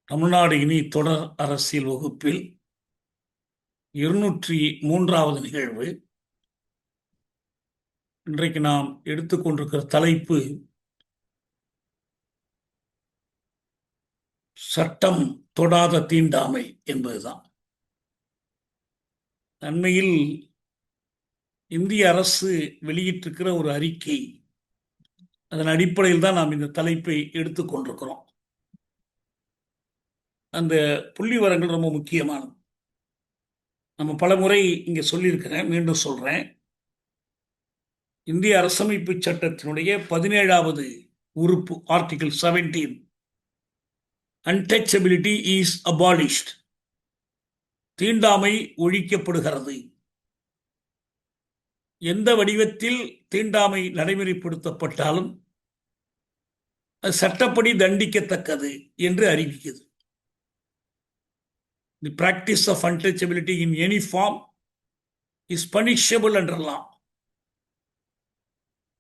தமிழ்நாடு இனி தொடர் அரசியல் வகுப்பில் 203வது நிகழ்வு. இன்றைக்கு நாம் எடுத்துக்கொண்டிருக்கிற தலைப்பு சட்டம் தொடாத தீண்டாமை என்பதுதான். அண்மையில் இந்திய அரசு வெளியிட்டிருக்கிற ஒரு அறிக்கை, அதன் அடிப்படையில் தான் நாம் இந்த தலைப்பை எடுத்துக்கொண்டிருக்கிறோம். அந்த புள்ளி விவரங்கள் ரொம்ப முக்கியமானது. நம்ம பல முறை இங்கே சொல்லியிருக்கிறேன், மீண்டும் சொல்றேன். இந்திய அரசமைப்பு சட்டத்தினுடைய 17வது உறுப்பு ஆர்டிகிள் 17, அன்டச்சபிலிட்டி இஸ் அபாலிஷ்ட், தீண்டாமை ஒழிக்கப்படுகிறது. எந்த வடிவத்தில் தீண்டாமை நடைமுறைப்படுத்தப்பட்டாலும் அது சட்டப்படி தண்டிக்கத்தக்கது என்று அறிவிக்கிறது. The practice of untouchability in any form is punishable என்றலாம்.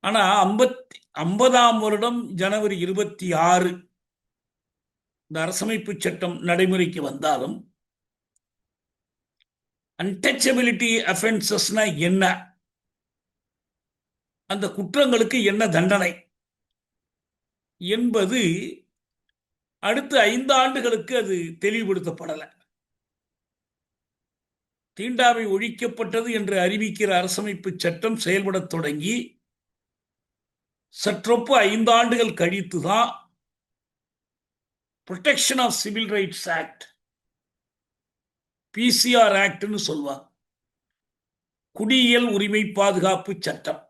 ஆனா 50ஆம் வருடம் ஜனவரி 26 இந்த அரசமைப்பு சட்டம் நடைமுறைக்கு வந்தாலும் அன்டச்சபிலிட்டி அஃபென்சஸ்னா என்ன, அந்த குற்றங்களுக்கு என்ன தண்டனை என்பது அடுத்த 5 ஆண்டுகளுக்கு அது தெளிவுபடுத்தப்படலை. தீண்டாமை ஒழிக்கப்பட்டது என்று அறிவிக்கிற அரசமைப்பு சட்டம் செயல்படத் தொடங்கி சற்றொப்பு 5 ஆண்டுகள் கழித்துதான் protection of civil rights act, PCR ஆக்ட்னு சொல்வார், குடியியல் உரிமை பாதுகாப்பு சட்டம்,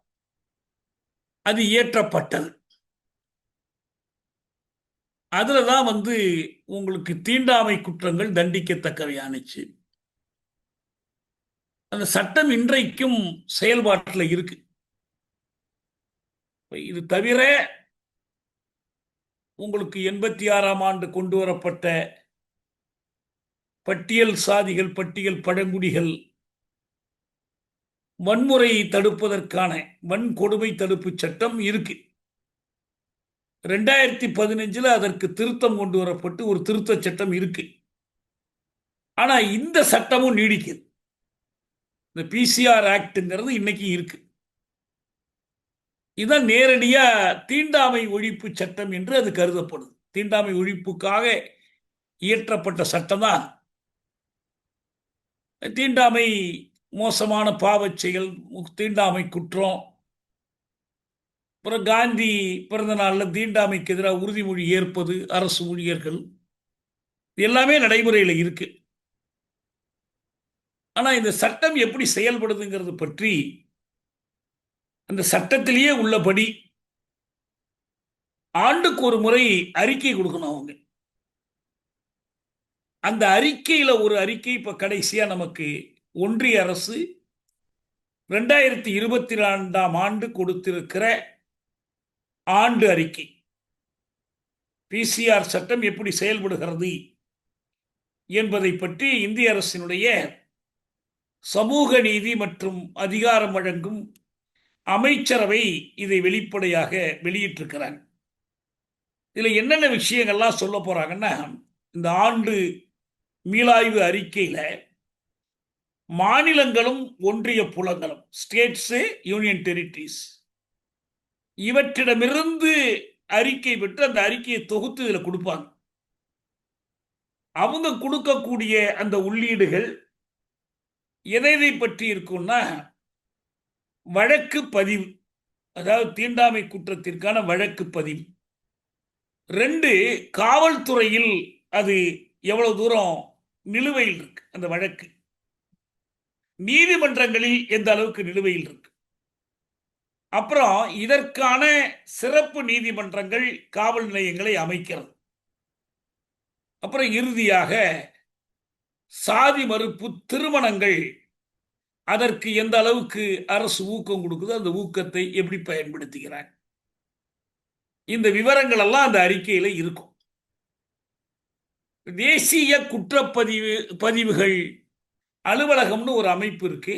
அது இயற்றப்பட்டது. அதுலதான் உங்களுக்கு தீண்டாமை குற்றங்கள் தண்டிக்கத்தக்கவையானுச்சு. அந்த சட்டம் இன்றைக்கும் செயல்பாட்டில் இருக்கு. இது தவிர உங்களுக்கு 86ஆம் ஆண்டு கொண்டு வரப்பட்ட பட்டியல் சாதிகள், பட்டியல் பழங்குடிகள் வன்முறையை தடுப்பதற்கான வன்கொடுமை தடுப்பு சட்டம் இருக்கு. 2015 அதற்கு திருத்தம் கொண்டு வரப்பட்டு ஒரு திருத்த சட்டம் இருக்கு. ஆனா இந்த சட்டமும் நீடிக்குது. இந்த பிசிஆர் ஆக்ட்ங்கிறது இன்னைக்கு இருக்கு. இதான் நேரடியா தீண்டாமை ஒழிப்பு சட்டம் என்று அது கருதப்படுது. தீண்டாமை ஒழிப்புக்காக இயற்றப்பட்ட சட்டம் தான். தீண்டாமை மோசமான பாவச் செயல், தீண்டாமை குற்றம். அப்புறம் காந்தி பிறந்த நாளில் தீண்டாமைக்கு எதிராக உறுதிமொழி ஏற்பது, அரசு ஊழியர்கள், எல்லாமே நடைமுறையில் இருக்கு. ஆனா இந்த சட்டம் எப்படி செயல்படுதுங்கிறது பற்றி அந்த சட்டத்திலேயே உள்ளபடி ஆண்டுக்கு ஒரு முறை அறிக்கை கொடுக்கணும் அவங்க. அந்த அறிக்கையில ஒரு அறிக்கை இப்ப கடைசியா நமக்கு ஒன்றிய அரசு 2022ஆம் ஆண்டு கொடுத்திருக்கிற ஆண்டு அறிக்கை, பிசிஆர் சட்டம் எப்படி செயல்படுகிறது என்பதை பற்றி இந்திய அரசினுடைய சமூக நீதி மற்றும் அதிகாரம் வழங்கும் அமைச்சரவை இதை வெளிப்படையாக வெளியிட்டிருக்கிறாங்க. இதுல என்னென்ன விஷயங்கள்லாம் சொல்ல போறாங்கன்னா, இந்த ஆண்டு மீளாய்வு அறிக்கையில மாநிலங்களும் ஒன்றிய புலங்களும், ஸ்டேட்ஸ், யூனியன் டெரிட்டரிஸ், இவற்றிடமிருந்து அறிக்கை பெற்று அந்த அறிக்கையை தொகுத்து இதுல கொடுப்பாங்க. அவங்க கொடுக்கக்கூடிய அந்த உள்ளீடுகள் எதை பற்றி இருக்கும்னா, வழக்கு பதிவு, அதாவது தீண்டாமை குற்றத்திற்கான வழக்கு பதிவு. 2, காவல்துறையில் அது எவ்வளவு தூரம் நிலுவையில் இருக்கு அந்த வழக்கு, நீதிமன்றங்களில் எந்த அளவுக்கு நிலுவையில் இருக்கு, அப்புறம் இதற்கான சிறப்பு நீதிமன்றங்கள், காவல் நிலையங்களை அமைக்கிறது, அப்புறம் இறுதியாக சாதி மறுப்பு திருமணங்கள், அதற்கு எந்த அளவுக்கு அரசு ஊக்கம் கொடுக்குது, அந்த ஊக்கத்தை எப்படி பயன்படுத்துகிறாங்க, இந்த விவரங்கள் எல்லாம் அந்த அறிக்கையில இருக்கும். தேசிய பதிவுகள் அலுவலகம்னு ஒரு அமைப்பு இருக்கு,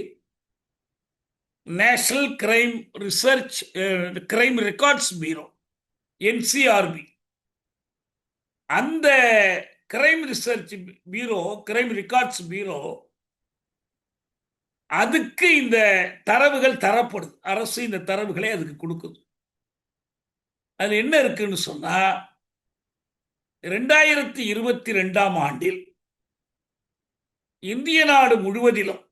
national crime records bureau, NCRB. அந்த crime research bureau, crime records bureau, அதுக்கு இந்த தரவுகள் தரப்படுது. அரசு இந்த தரவுகளை அதுக்கு கொடுக்குது. அது என்ன இருக்குன்னு சொன்னா, 2022ஆம் ஆண்டில் இந்திய நாடு முழுவதிலும்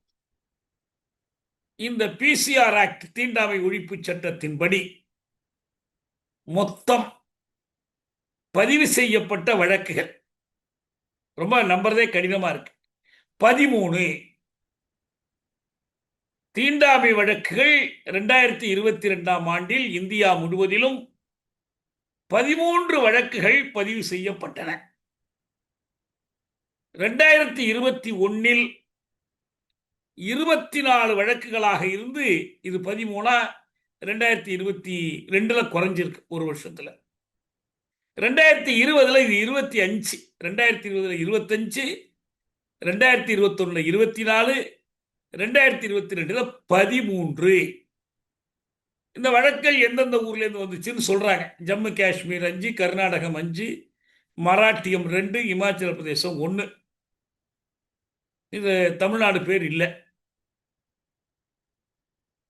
இந்த பிசிஆர் ஆக்ட், தீண்டாமை ஒழிப்பு சட்டத்தின்படி மொத்தம் பதிவு செய்யப்பட்ட வழக்குகள், ரொம்ப நம்புறதே கடினமா இருக்கு, 13 தீண்டாமை வழக்குகள் 2022ஆம் ஆண்டில் இந்தியா முழுவதிலும் 13 வழக்குகள் பதிவு செய்யப்பட்டன. 2021இல் 24 வழக்குகளாக இருந்து இது 13 2022ல குறைஞ்சிருக்கு ஒரு வருஷத்துல. 2020ல இது 25, 2020ல 25, 2021ல 24, 2022ல 13. இந்த வழக்கல் எந்தெந்த ஊர்ல இருந்து வந்துச்சுன்னு சொல்றாங்க. ஜம்மு காஷ்மீர் 5, கர்நாடகம் 5, மராட்டியம் 2, இமாச்சல பிரதேசம் 1. இது தமிழ்நாடு பேர் இல்லை.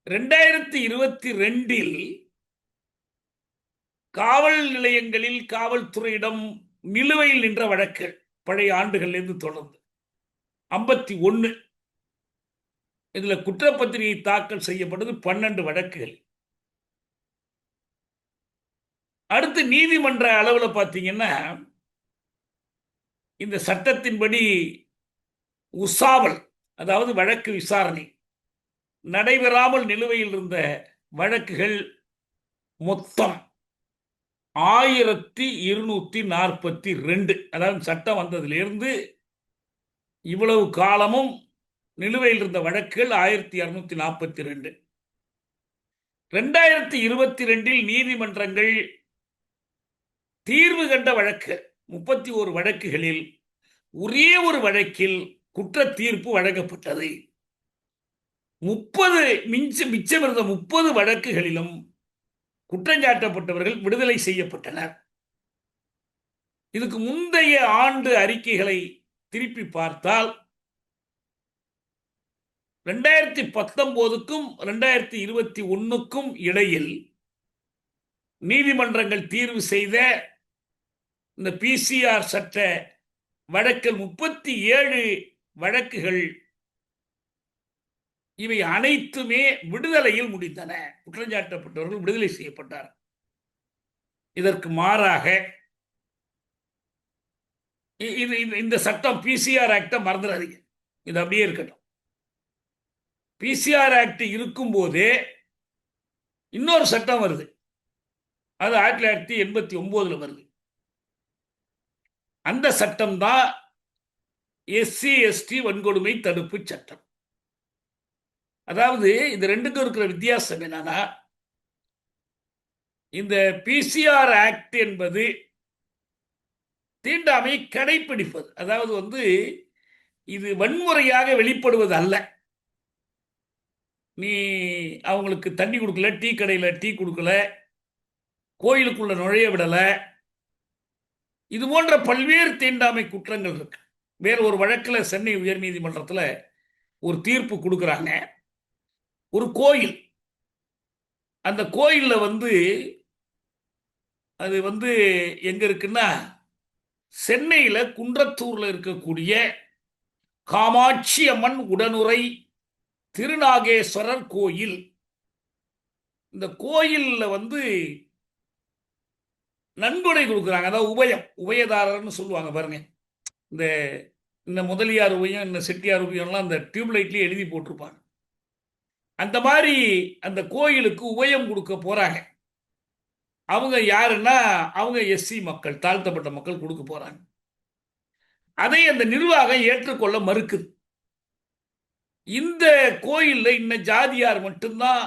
2022இல் காவல் நிலையங்களில் காவல்துறையிடம் நிலுவையில் நின்ற வழக்குகள் பழைய ஆண்டுகளிலிருந்து தொடர்ந்து 51. இதுல குற்றப்பத்திரிகை தாக்கல் செய்யப்பட்டது 12 வழக்குகள். அடுத்து நீதிமன்ற அளவில் பார்த்தீங்கன்னா, இந்த சட்டத்தின்படி உசாவல், அதாவது வழக்கு விசாரணை நடைபெறாமல் நிலுவையில் இருந்த வழக்குகள் மொத்தம் 1242. அதாவது சட்டம் வந்ததிலிருந்து இவ்வளவு காலமும் நிலுவையில் இருந்த வழக்குகள் 1242. 2022இல் நீதிமன்றங்கள் தீர்வு கண்ட வழக்கு 31 வழக்குகளில் ஒரே ஒரு வழக்கில் குற்ற தீர்ப்பு வழங்கப்பட்டது. 30 மிச்சமிருந்த 30 வழக்குகளிலும் குற்றஞ்சாட்டப்பட்டவர்கள் விடுதலை செய்யப்பட்டனர். இதுக்கு முந்தைய ஆண்டு அறிக்கைகளை திருப்பி பார்த்தால் 2019க்கும் 2021க்கும் இடையில் நீதிமன்றங்கள் தீர்வு செய்த இந்த பிசிஆர் சட்ட வழக்கில் 37 வழக்குகள், இவை அனைத்துமே விடுதலையில் முடிந்தன. குற்றஞ்சாட்டப்பட்டவர்கள் விடுதலை செய்யப்பட்டார். இதற்கு மாறாக இந்த சட்டம் பிசிஆர் ஆக்டை மறந்துடாதீங்க, இது அப்படியே இருக்கட்டும். பிசிஆர் ஆக்ட் இருக்கும் போதே இன்னொரு சட்டம் வருது, அது 1989 வருது. அந்த சட்டம் தான் எஸ்சி எஸ்டி வன்கொடுமை தடுப்பு சட்டம். அதாவது இந்த ரெண்டுக்கும் இருக்கிற வித்தியாசம் என்னன்னா, இந்த பிசிஆர் ஆக்ட் என்பது தீண்டாமை கடைபிடிப்பது, அதாவது இது வன்முறையாக வெளிப்படுவது அல்ல. நீ அவங்களுக்கு தண்ணி கொடுக்கல, டீ கடையில் டீ கொடுக்கல, கோயிலுக்குள்ள நுழைய விடல, இது போன்ற பல்வேறு தீண்டாமை குற்றங்கள் இருக்கு. வேற ஒரு வழக்கில் சென்னை உயர்நீதிமன்றத்தில் ஒரு தீர்ப்பு கொடுக்குறாங்க. ஒரு கோயில், அந்த கோயிலில் அது எங்க இருக்குன்னா, சென்னையில் குன்றத்தூர்ல இருக்கக்கூடிய காமாட்சி அம்மன் உடனுறை திருநாகேஸ்வரர் கோயில். இந்த கோயில்ல நன்கொடை கொடுக்குறாங்க. அதாவது உபயதாரர்னு சொல்லுவாங்க பாருங்க. இந்த முதலியார் உபயம், இந்த செட்டியார் உபயம்லாம் அந்த டியூப்லைட்லேயே எழுதி போட்டிருப்பாங்க. அந்த மாதிரி அந்த கோயிலுக்கு உபயம் கொடுக்க போறாங்க. அவங்க யாருன்னா, அவங்க எஸ்சி மக்கள், தாழ்த்தப்பட்ட மக்கள் கொடுக்க போறாங்க. அதை அந்த நிர்வாகம் ஏற்றுக்கொள்ள மறுக்குது. இந்த கோயில்ல இந்த ஜாதியார் மட்டும்தான்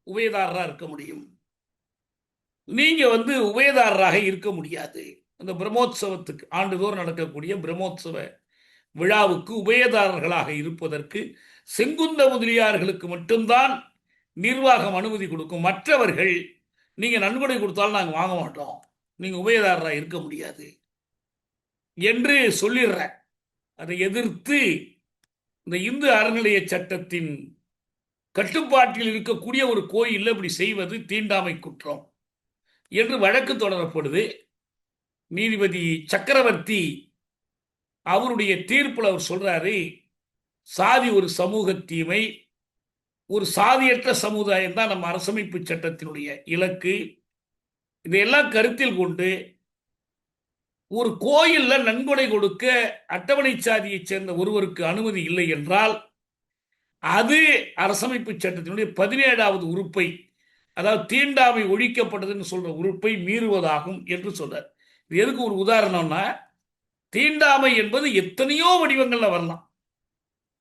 உபயதாரராக இருக்க முடியும், நீங்க உபயதாரராக இருக்க முடியாது. அந்த பிரம்மோற்சவத்துக்கு, ஆண்டுதோறும் நடக்கக்கூடிய பிரம்மோற்சவ விழாவுக்கு உபயதாரர்களாக இருப்பதற்கு செங்குந்த முதலியார்களுக்கு மட்டும்தான் நிர்வாகம் அனுமதி கொடுக்கும். மற்றவர்கள் நீங்க நன்கொடை கொடுத்தாலும் நாங்கள் வாங்க மாட்டோம், நீங்க உபயதாரராக இருக்க முடியாது. என்று சொல்லிடுறேன். அதை எதிர்த்து இந்த இந்து அறநிலைய சட்டத்தின் கட்டுப்பாட்டில் இருக்கக்கூடிய ஒரு கோயிலில் இப்படி செய்வது தீண்டாமை குற்றம் என்று வழக்கு தொடரப்படுது. நீதிபதி சக்கரவர்த்தி அவருடைய தீர்ப்பில் அவர் சொல்றாரு, சாதி ஒரு சமூக தீமை, ஒரு சாதியற்ற சமுதாயம் தான் நம்ம அரசமைப்பு சட்டத்தினுடைய இலக்கு. இதையெல்லாம் கருத்தில் கொண்டு ஒரு கோயில்ல நன்கொடை கொடுக்க அட்டவணை சாதியைச் சேர்ந்த ஒருவருக்கு அனுமதி இல்லை என்றால் அது அரசமைப்பு சட்டத்தினுடைய 17வது உறுப்பை, அதாவது தீண்டாமை ஒழிக்கப்பட்டதுன்னு சொல்ற உறுப்பை மீறுவதாகும் என்று சொல்றார். இது எதுக்கு ஒரு உதாரணம்னா, தீண்டாமை என்பது எத்தனையோ வடிவங்கள்ல வரலாம்.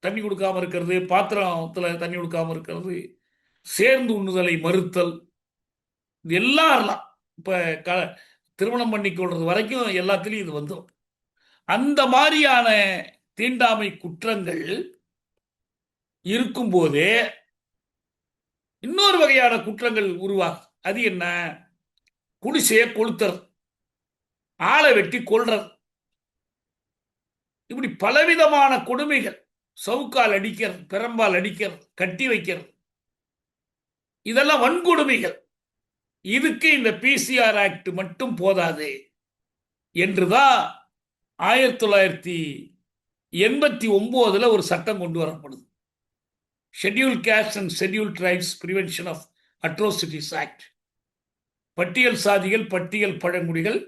தண்ணி கொடுக்காம இருக்கிறது, பாத்திரத்துல தண்ணி கொடுக்காம இருக்கிறது, சேர்ந்து உண்ணுதலை மறுத்தல், இது எல்லாம் வரலாம். இப்ப திருமணம் பண்ணி கொள்றது வரைக்கும் எல்லாத்திலையும் இது வந்துடும். அந்த மாதிரியான தீண்டாமை குற்றங்கள் இருக்கும்போதே இன்னொரு வகையான குற்றங்கள் உருவாகும். அது என்ன? குடிசையை கொளுத்துறது, ஆளை வெட்டி கொள்றது, இப்படி பலவிதமான கொடுமைகள், சவுக்கால் அடிக்கிறது, பெரம்பால் அடிக்கிறது, கட்டி வைக்கிறது, இதெல்லாம் வன்கொடுமைகள். இதுக்கு இந்த பிசிஆர் ஆக்ட் மட்டும் போதாது என்றுதான் 1989 ஒரு சட்டம் கொண்டு வரப்படுது. Schedule caste and schedule tribes prevention of atrocities act, பட்டியல் சாதிகள் பட்டியல் பழங்குடிகள்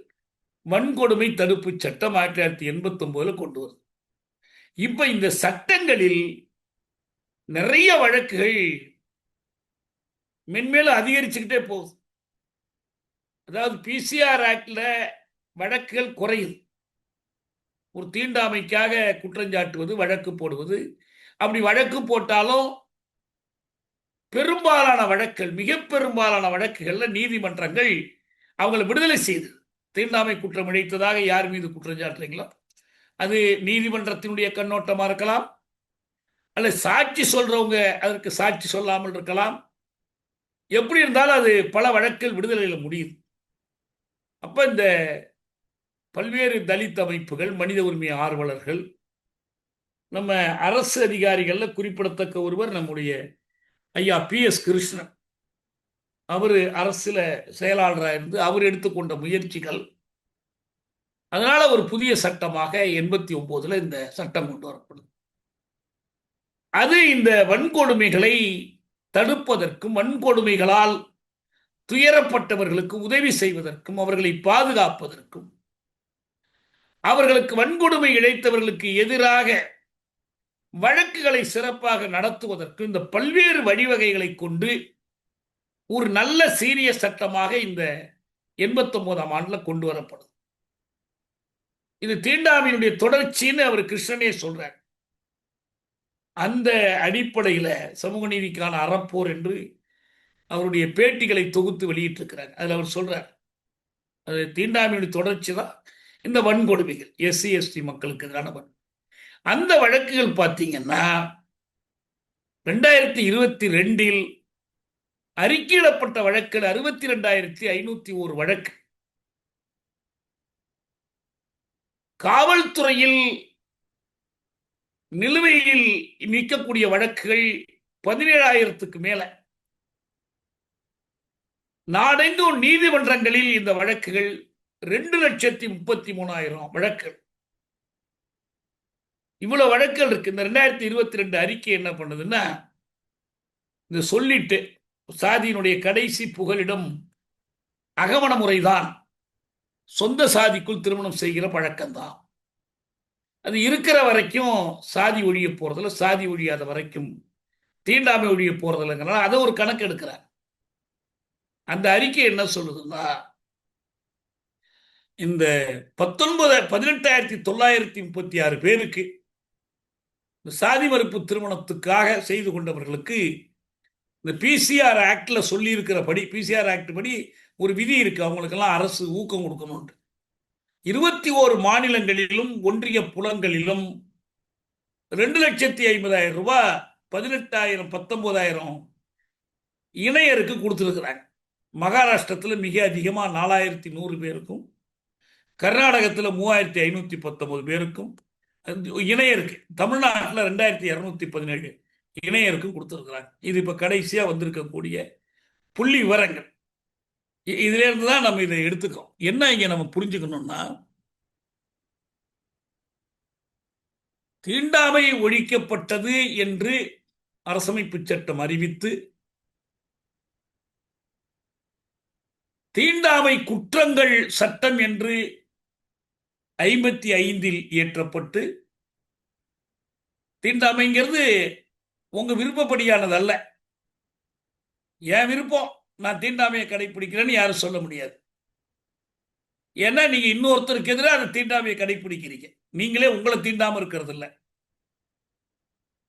வன்கொடுமை தடுப்பு சட்டம் 1989 கொண்டு வருது. இப்ப இந்த சட்டங்களில் நிறைய வழக்குகள் மென்மேலும் அதிகரிச்சுக்கிட்டே போகுது. அதாவது பிசிஆர் ஆக்ட்ல வழக்குகள் குறையுது. ஒரு தீண்டாமைக்காக குற்றஞ்சாட்டுவது, வழக்கு போடுவது, அப்படி வழக்கு போட்டாலும் பெரும்பாலான வழக்குகள், மிக பெரும்பாலான வழக்குகள்ல நீதிமன்றங்கள் அவங்களை விடுதலை செய்து, தீண்டாமை குற்றம் இழைத்ததாக யார் மீது குற்றஞ்சாட்டுறீங்களோ அது நீதிமன்றத்தினுடைய கண்ணோட்டமா இருக்கலாம், அல்ல சாட்சி சொல்றவங்க அதற்கு சாட்சி சொல்லாமல் இருக்கலாம். எப்படி இருந்தாலும் அது பல வழக்குகள் விடுதலையில முடியுது. அப்ப இந்த பல்வேறு தலித் அமைப்புகள், மனித உரிமை ஆர்வலர்கள், நம்ம அரசு அதிகாரிகள்ல குறிப்பிடத்தக்க ஒருவர் நம்முடைய ஐயா PS கிருஷ்ணன், அவர் அரசுல செயலாளராக இருந்து அவர் எடுத்துக்கொண்ட முயற்சிகள், அதனால ஒரு புதிய சட்டமாக 89 இந்த சட்டம் கொண்டு வரப்படுது. அது இந்த வன்கொடுமைகளை தடுப்பதற்கும், வன்கொடுமைகளால் துயரப்பட்டவர்களுக்கு உதவி செய்வதற்கும், அவர்களை பாதுகாப்பதற்கும், அவர்களுக்கு வன்கொடுமை இழைத்தவர்களுக்கு எதிராக வழக்குகளை சிறப்பாக நடத்துவதற்கு இந்த பல்வேறு வழிவகைகளை கொண்டு ஒரு நல்ல சீரிய சட்டமாக இந்த 89ஆம் ஆண்டுல கொண்டு வரப்படும். இது தீண்டாமையினுடைய தொடர்ச்சின்னு அவர் கிருஷ்ணனே சொல்றார். அந்த அடிப்படையில் சமூக நீதிக்கான அறப்போர் என்று அவருடைய பேட்டிகளை தொகுத்து வெளியிட்டிருக்கிறார். அதில் அவர் சொல்றார், அது தீண்டாமையுடைய தொடர்ச்சி தான் இந்த வன்கொடுமைகள், SC ST மக்களுக்கு எதிரான அந்த வழக்குகள் பார்த்தீங்கன்னா 2022 அறிக்கையிடப்பட்ட வழக்குகள் 62,501 வழக்கு. காவல்துறையில் நிலுவையில் நிற்கக்கூடிய வழக்குகள் 17,000க்கு மேல. நாடெங்கும் நீதிமன்றங்களில் இந்த வழக்குகள் 2,33,000 வழக்குகள். இவ்வளவு வழக்குகள் இருக்கு. இந்த 2022 அறிக்கை என்ன பண்ணுதுன்னா, இந்த சொல்லிட்டு சாதியினுடைய கடைசி புகலிடம் அகமண முறைதான், சொந்த சாதிக்குள் திருமணம் செய்கிற பழக்கம்தான், அது இருக்கிற வரைக்கும் சாதி ஒழிய போறதில்ல, சாதி ஒழியாத வரைக்கும் தீண்டாமை ஒழிய போறதில்லைங்கிறனால அதை ஒரு கணக்கு எடுக்கிறார். அந்த அறிக்கை என்ன சொல்லுதுன்னா, இந்த 18,936 பேருக்கு சாதி மறுப்பு திருமணத்துக்காக செய்து கொண்டவர்களுக்கு இந்த பிசிஆர் ஆக்ட்ல சொல்லி இருக்கிறபடி, பிசிஆர் ஆக்ட் படி ஒரு விதி இருக்கு, அவங்களுக்கெல்லாம் அரசு ஊக்கம் கொடுக்கணும். 21 மாநிலங்களிலும் ஒன்றிய புலங்களிலும் 2,50,000 ரூபாய் 18,000 19,000 இணையருக்கு கொடுத்துருக்கிறாங்க. மகாராஷ்டிரத்தில் மிக அதிகமாக 4,100 பேருக்கும், கர்நாடகத்தில் 3519 பேருக்கும் இணையருக்கு, தமிழ்நாட்டில் 2217 இணையருக்கும் கொடுத்துருக்குறாங்க. இது இப்போ கடைசியாக வந்திருக்கக்கூடிய புள்ளி விவரங்கள். இதுல இருந்து தான் நம்ம இதை எடுத்துக்கோம். என்ன இங்க நம்ம புரிஞ்சுக்கணும்னா, தீண்டாமை ஒழிக்கப்பட்டது என்று அரசமைப்பு சட்டம் அறிவித்து தீண்டாமை குற்றங்கள் சட்டம் என்று 55 இயற்றப்பட்டு, தீண்டாமைங்கிறது உங்க விருப்பப்படியானது அல்ல. என் விருப்பம், நான் தீண்டாமையை கடைபிடிக்கிறேன்னு யாரும் சொல்ல முடியாது. ஏன்னா நீங்க இன்னொருத்தருக்கு எதிராக அந்த தீண்டாமையை கடைபிடிக்கிறீங்க, நீங்களே உங்களை தீண்டாம இருக்கிறது இல்லை.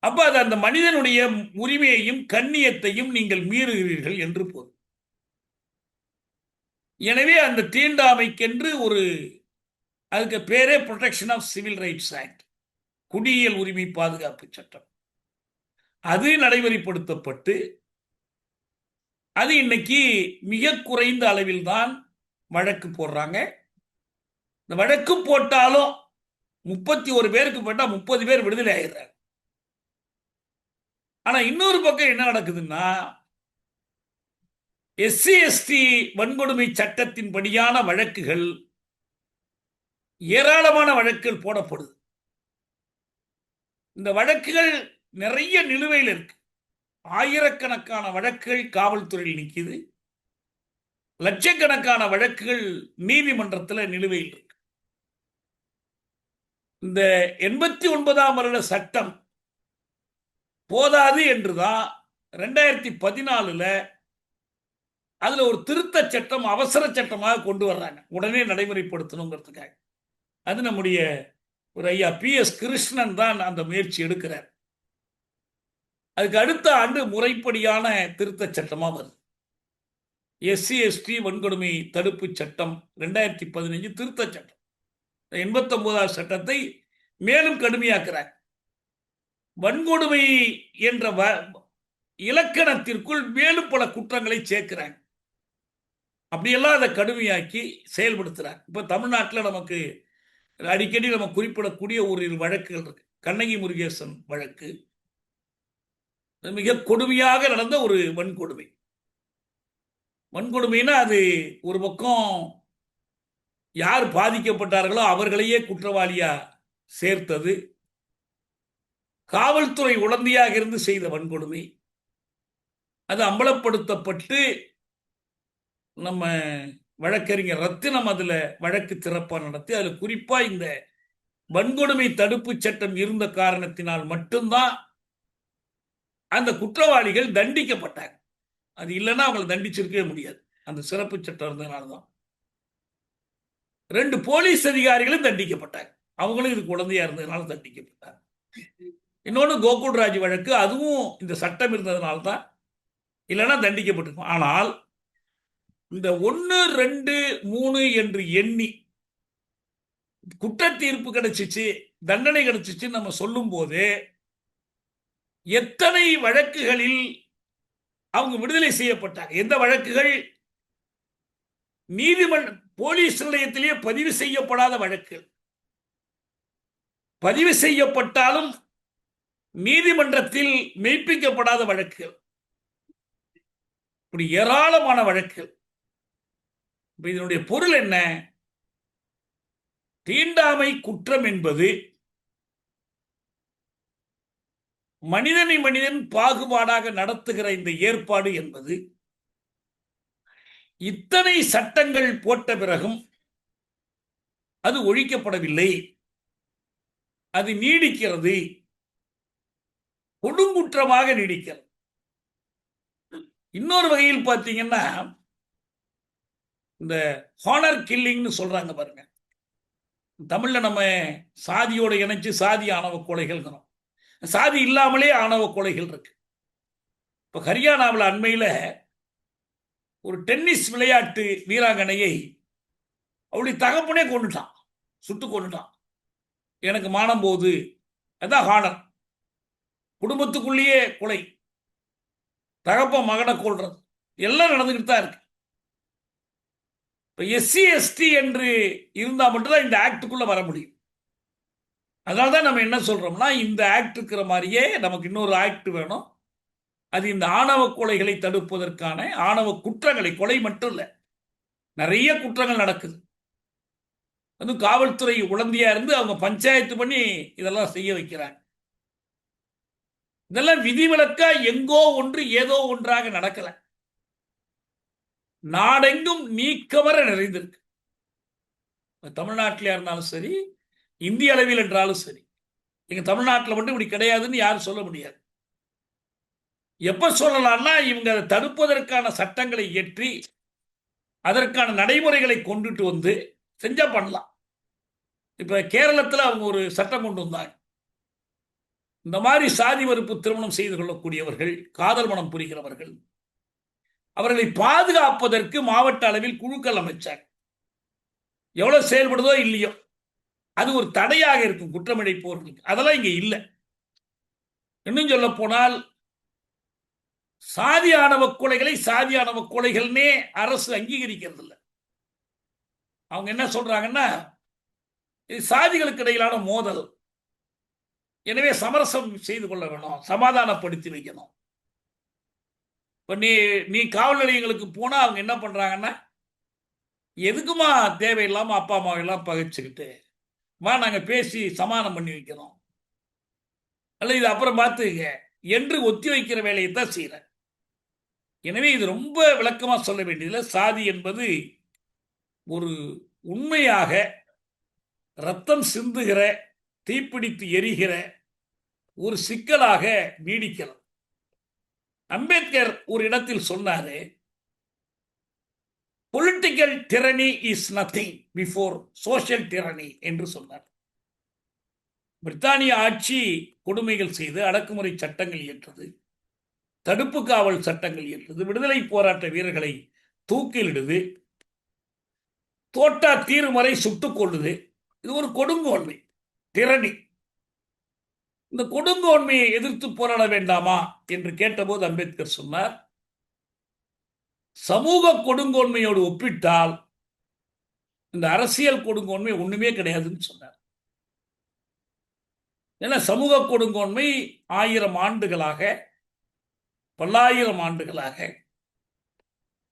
அப்ப அது அந்த மனிதனுடைய உரிமையையும் கண்ணியத்தையும் நீங்கள் மீறுகிறீர்கள் என்று பொருள். எனவே அந்த தீண்டாமைக்கென்று அதுக்கு பேரே protection of civil rights act, குடியியல் உரிமை பாதுகாப்பு சட்டம். அது நடைமுறைப்படுத்தப்பட்டு அது இன்னைக்கு மிக குறைந்த அளவில் தான் வழக்கு போடுறாங்க. இந்த வழக்கு போட்டாலும் 31 பேருக்கு போட்டா 30 பேர் விடுதலை ஆயிடுறாங்க. ஆனா இன்னொரு பக்கம் என்ன நடக்குதுன்னா, எஸ்சி எஸ்டி வன்கொடுமை சட்டத்தின் படியான வழக்குகள், ஏராளமான வழக்குகள் போடப்படுது. இந்த வழக்குகள் நிறைய நிலுவையில் இருக்கு. ஆயிரக்கணக்கான வழக்குகள் காவல்துறையில் நிற்குது, லட்சக்கணக்கான வழக்குகள் நீதிமன்றத்தில் நிலுவையில் இருக்கு. இந்த 89ஆம் வருட சட்டம் போதாது என்றுதான் 2014 அதுல ஒரு திருத்த சட்டம், அவசர சட்டமாக கொண்டு வர்றாங்க, உடனே நடைமுறைப்படுத்தணுங்கிறதுக்காக. அது நம்முடைய ஒரு ஐயா PS கிருஷ்ணன் தான் அந்த முயற்சி எடுக்கிறார். அதுக்கு அடுத்த ஆண்டு முறைப்படியான திருத்த சட்டமா வருது. எஸ்சி எஸ்டி வன்கொடுமை தடுப்பு சட்டம் 2015 திருத்த சட்டம் 89ஆவது சட்டத்தை மேலும் கடுமையாக்குறாங்க. வன்கொடுமை என்ற இலக்கணத்திற்குள் மேலும் பல குற்றங்களை சேர்க்கிறாங்க. அப்படியெல்லாம் அதை கடுமையாக்கி செயல்படுத்துறாங்க. இப்ப தமிழ்நாட்டில் நமக்கு அடிக்கடி நம்ம குறிப்பிடக்கூடிய ஒரு வழக்குகள் இருக்கு. கண்ணகி முருகேசன் வழக்கு மிக கொடுமையாக நடந்த ஒரு வன்கொடுமை. வன்கொடுமைனா அது ஒரு பக்கம் யார் பாதிக்கப்பட்டார்களோ அவர்களையே குற்றவாளியா சேர்த்தது, காவல்துறை உடந்தையாக இருந்து செய்த வன்கொடுமை. அது அம்பலப்படுத்தப்பட்டு நம்ம வழக்கறிஞர் ரத்தினம் அதுல வழக்கு சிறப்பா நடத்தி, அதுல குறிப்பா இந்த வன்கொடுமை தடுப்பு சட்டம் இருந்த காரணத்தினால் மட்டும்தான் அந்த குற்றவாளிகள் தண்டிக்கப்பட்டாங்க. அது இல்லைன்னா அவங்களை தண்டிச்சிருக்கவே முடியாது. அந்த சிறப்பு சட்டம் இருந்ததுனாலதான் 2 போலீஸ் அதிகாரிகளும் தண்டிக்கப்பட்டாங்க. அவங்களும் இது குழந்தையா இருந்ததுனால தண்டிக்கப்பட்டாங்க. இன்னொன்னு கோகுல்ராஜ் வழக்கு, அதுவும் இந்த சட்டம் இருந்ததுனால்தான், இல்லைன்னா தண்டிக்கப்பட்டிருக்கும். ஆனால் இந்த 1, 2, 3 என்று எண்ணி குற்ற தீர்ப்பு கிடைச்சிச்சு, தண்டனை கிடைச்சிச்சு நம்ம சொல்லும் போது எத்தனை வழக்குகளில் அவங்க விடுதலை செய்யப்பட்டாங்க? எந்த வழக்குகள் நீதிமன்ற போலீஸ் நிலையத்திலேயே பதிவு செய்யப்படாத வழக்குகள், பதிவு செய்யப்பட்டாலும் நீதிமன்றத்தில் மெய்ப்பிக்கப்படாத வழக்குகள், இப்படி ஏராளமான வழக்குகள். இதனுடைய பொருள் என்ன? தீண்டாமை குற்றம் என்பது மனிதனை மனிதன் பாகுபாடாக நடத்துகிற இந்த ஏற்பாடு என்பது இத்தனை சட்டங்கள் போட்ட பிறகும் அது ஒழிக்கப்படவில்லை, அது நீடிக்கிறது, கொடுங்குற்றமாக நீடிக்கிறது. இன்னொரு வகையில் பார்த்தீங்கன்னா, இந்த ஹானர் கில்லிங்னு சொல்றாங்க பாருங்க. தமிழ்ல நம்ம சாதியோட இணைச்சு சாதி ஆணவ கொலைகள், சாதி இல்லாமலே ஆணவ கொலைகள் இருக்கு. இப்ப ஹரியானாவில் அண்மையில ஒரு டென்னிஸ் விளையாட்டு வீராங்கனையை அவளுடைய தகப்பனே கொண்டுட்டான், சுட்டு கொண்டுட்டான். எனக்கு மானம் போது, அதான் ஹானர். குடும்பத்துக்குள்ளேயே கொலை, தகப்ப மகனை கொள்றது எல்லாம் நடந்துகிட்டு தான் இருக்கு. எஸ்சி எஸ்டி என்று இருந்தால் மட்டும்தான் இந்த ஆக்டுக்குள்ள வர முடியும். அதனால தான் நம்ம என்ன சொல்றோம்னா, இந்த ஆக்ட் இருக்கிற மாதிரியே நமக்கு இன்னொரு ஆக்ட் வேணும். அது இந்த ஆணவ கொலைகளை தடுப்பதற்கான ஆணவ குற்றங்களை, கொலை மட்டும் இல்லை, நிறைய குற்றங்கள் நடக்குது. வந்து காவல்துறை உளந்தியா இருந்து அவங்க பஞ்சாயத்து பண்ணி இதெல்லாம் செய்ய வைக்கிறாங்க. இதெல்லாம் விதிவிலக்கா எங்கோ ஒன்று ஏதோ ஒன்றாக நடக்கல, நாடெங்கும் நீக்கமர நிறைந்திருக்கு. தமிழ்நாட்டில இருந்தாலும் சரி, இந்திய அளவில் என்றாலும் சரி, எங்க தமிழ்நாட்டில் மட்டும் இப்படி கிடையாதுன்னு யாரும் சொல்ல முடியாது. எப்ப சொல்லலாம்னா, இவங்க அதை தடுப்பதற்கான சட்டங்களை இயற்றி அதற்கான நடைமுறைகளை கொண்டுட்டு வந்து செஞ்சா பண்ணலாம். இப்ப கேரளத்தில் அவங்க ஒரு சட்டம் கொண்டு வந்தாங்க. இந்த மாதிரி சாதி மறுப்பு திருமணம் செய்து கொள்ளக்கூடியவர்கள், காதல் மனம் புரிகிறவர்கள், அவர்களை பாதுகாப்பதற்கு மாவட்ட அளவில் குழுக்கள் அமைச்சாங்க. எவ்வளவு செயல்படுதோ இல்லையோ, அது ஒரு தடையாக இருக்கும் குற்றமிழைப்பவர்களுக்கு. அதெல்லாம் இங்க இல்லை. இன்னும் சொல்ல போனால், சாதி ஆணவ கொலைகளை சாதி ஆணவ கொலைகள்னே அரசு அங்கீகரிக்கிறது இல்லை. அவங்க என்ன சொல்றாங்கன்னா, இது சாதிகளுக்கு இடையிலான மோதல், எனவே சமரசம் செய்து கொள்ள வேணும், சமாதானப்படுத்தி வைக்கணும். இப்ப நீ காவல் நிலையங்களுக்கு போனா அவங்க என்ன பண்றாங்கன்னா, எதுக்குமா தேவையில்லாம அப்பா அம்மாவை எல்லாம் பகைச்சுக்கிட்டு வா, நாங்க பேசி சமாதானம் பண்ணி வைக்கிறோம், அல்ல இது அப்புறம் பார்த்துங்க என்று ஒத்தி வைக்கிற வேலையை தான் செய்யற. எனவே இது ரொம்ப விளக்கமா சொல்ல வேண்டியதில்லை. சாதி என்பது ஒரு உண்மையாக ரத்தம் சிந்துகிற, தீப்பிடித்து எரிகிற ஒரு சிக்கலாக நீடிக்கலாம். அம்பேத்கர் ஒரு இடத்தில் சொன்னாரு, political tyranny is nothing before social tyranny என்று சொன்னார். பிரித்தானிய ஆட்சி கொடுமைகள் செய்து அடக்குமுறை சட்டங்கள் இயற்றது, தடுப்பு காவல் சட்டங்கள் இயற்றது, விடுதலை போராட்ட வீரர்களை தூக்கிலிடுது, தோட்டா தீரும் வரை சுட்டுக் கொள்ளுது. இது ஒரு கொடுங்கோன்மை, திறனி. இந்த கொடுங்கோன்மையை எதிர்த்து போராட வேண்டாமா என்று கேட்டபோது அம்பேத்கர் சொன்னார், சமூக கொடுங்கோன்மையோடு ஒப்பிட்டால் இந்த அரசியல் கொடுங்கோன்மை ஒண்ணுமே கிடையாதுன்னு சொன்னார். ஏன்னா சமூக கொடுங்கோன்மை 1000 ஆண்டுகளாக, பல்லாயிரம் ஆண்டுகளாக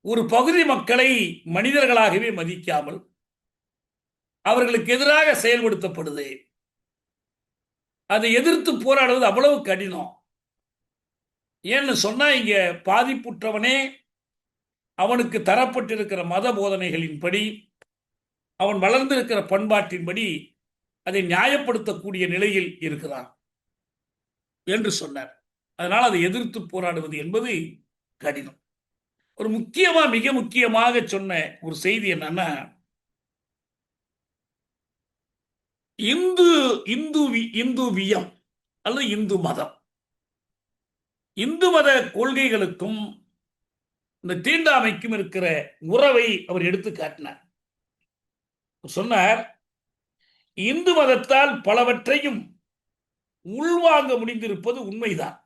ஒரு பகுதி மக்களை மனிதர்களாகவே மதிக்காமல் அவர்களுக்கு எதிராக செயல்படுத்தப்படுது. அதை எதிர்த்து போராடுவது அவ்வளவு கடினம். ஏன்னு சொன்னா, இங்க பாதிப்புற்றவனே அவனுக்கு தரப்பட்டிருக்கிற மத போதனைகளின்படி, அவன் வளர்ந்திருக்கிற பண்பாட்டின்படி அதை நியாயப்படுத்தக்கூடிய நிலையில் இருக்கிறான் என்று சொன்னார். அதனால் அதை எதிர்த்து போராடுவது என்பது கடினம். ஒரு மிக முக்கியமாக சொன்ன ஒரு செய்தி என்னன்னா, இந்துவியம் அல்லது இந்து மதம், இந்து மத கொள்கைகளுக்கும் இந்த தீண்டாமைக்கும் இருக்கிற உறவை அவர் எடுத்து காட்டினார். சொன்னார், இந்து மதத்தால் பலவற்றையும் உள்வாங்க முடிந்திருப்பது உண்மைதான்.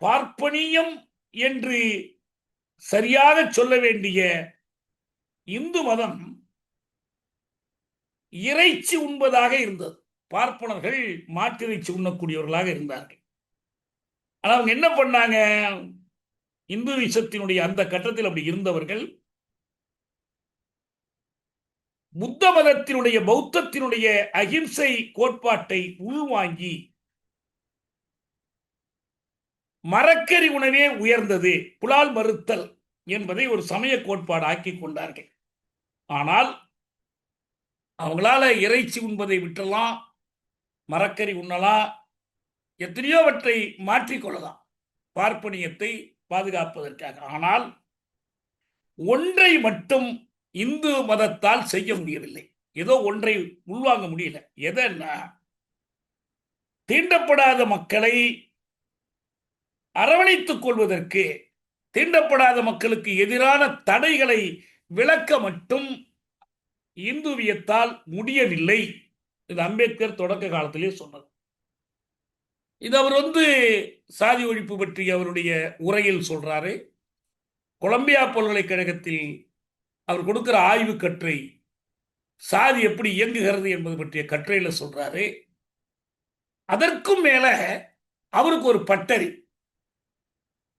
பார்ப்பனியம் என்று சரியாக சொல்ல வேண்டிய இந்து மதம் இறைச்சி உண்பதாக இருந்தது. பார்ப்பனர்கள் மாட்டிறைச்சி உண்ணக்கூடியவர்களாக இருந்தார்கள். ஆனால் அவங்க என்ன பண்ணாங்க, இந்து விஷத்தினுடைய அந்த கட்டத்தில் அப்படி இருந்தவர்கள் புத்த மதத்தினுடைய, பௌத்தத்தினுடைய அகிம்சை கோட்பாட்டை உள்வாங்கி மரக்கறி உணவே உயர்ந்தது, புலால் மறுத்தல் என்பதை ஒரு சமய கோட்பாடு ஆக்கி கொண்டார்கள். ஆனால் அவங்களால இறைச்சி உண்பதை விட்டலாம், மரக்கறி உண்ணலாம், எத்தனையோவற்றை மாற்றிக்கொள்ளலாம் பார்ப்பனியத்தை பாதுகாப்பதற்காக. ஆனால் ஒன்றை மட்டும் இந்து மதத்தால் செய்ய முடியவில்லை. ஏதோ ஒன்றை உள்வாங்க முடியல. எதன்னா, தீண்டப்படாத மக்களை அரவணைத்துக் கொள்வதற்கு, தீண்டப்படாத மக்களுக்கு எதிரான தடைகளை விளக்க மட்டும் இந்துவியத்தால் முடியவில்லை. இது அம்பேத்கர் தொடக்க காலத்திலே சொன்னது. இது அவர் சாதி ஒழிப்பு பற்றி அவருடைய உரையில் சொல்றாரு. கொலம்பியா பல்கலைக்கழகத்தில் அவர் கொடுக்கிற ஆய்வு கட்டுரை சாதி எப்படி இயங்குகிறது என்பது பற்றிய கட்டுரையில சொல்றாரு. அதற்கும் மேல அவருக்கு ஒரு பட்டறி.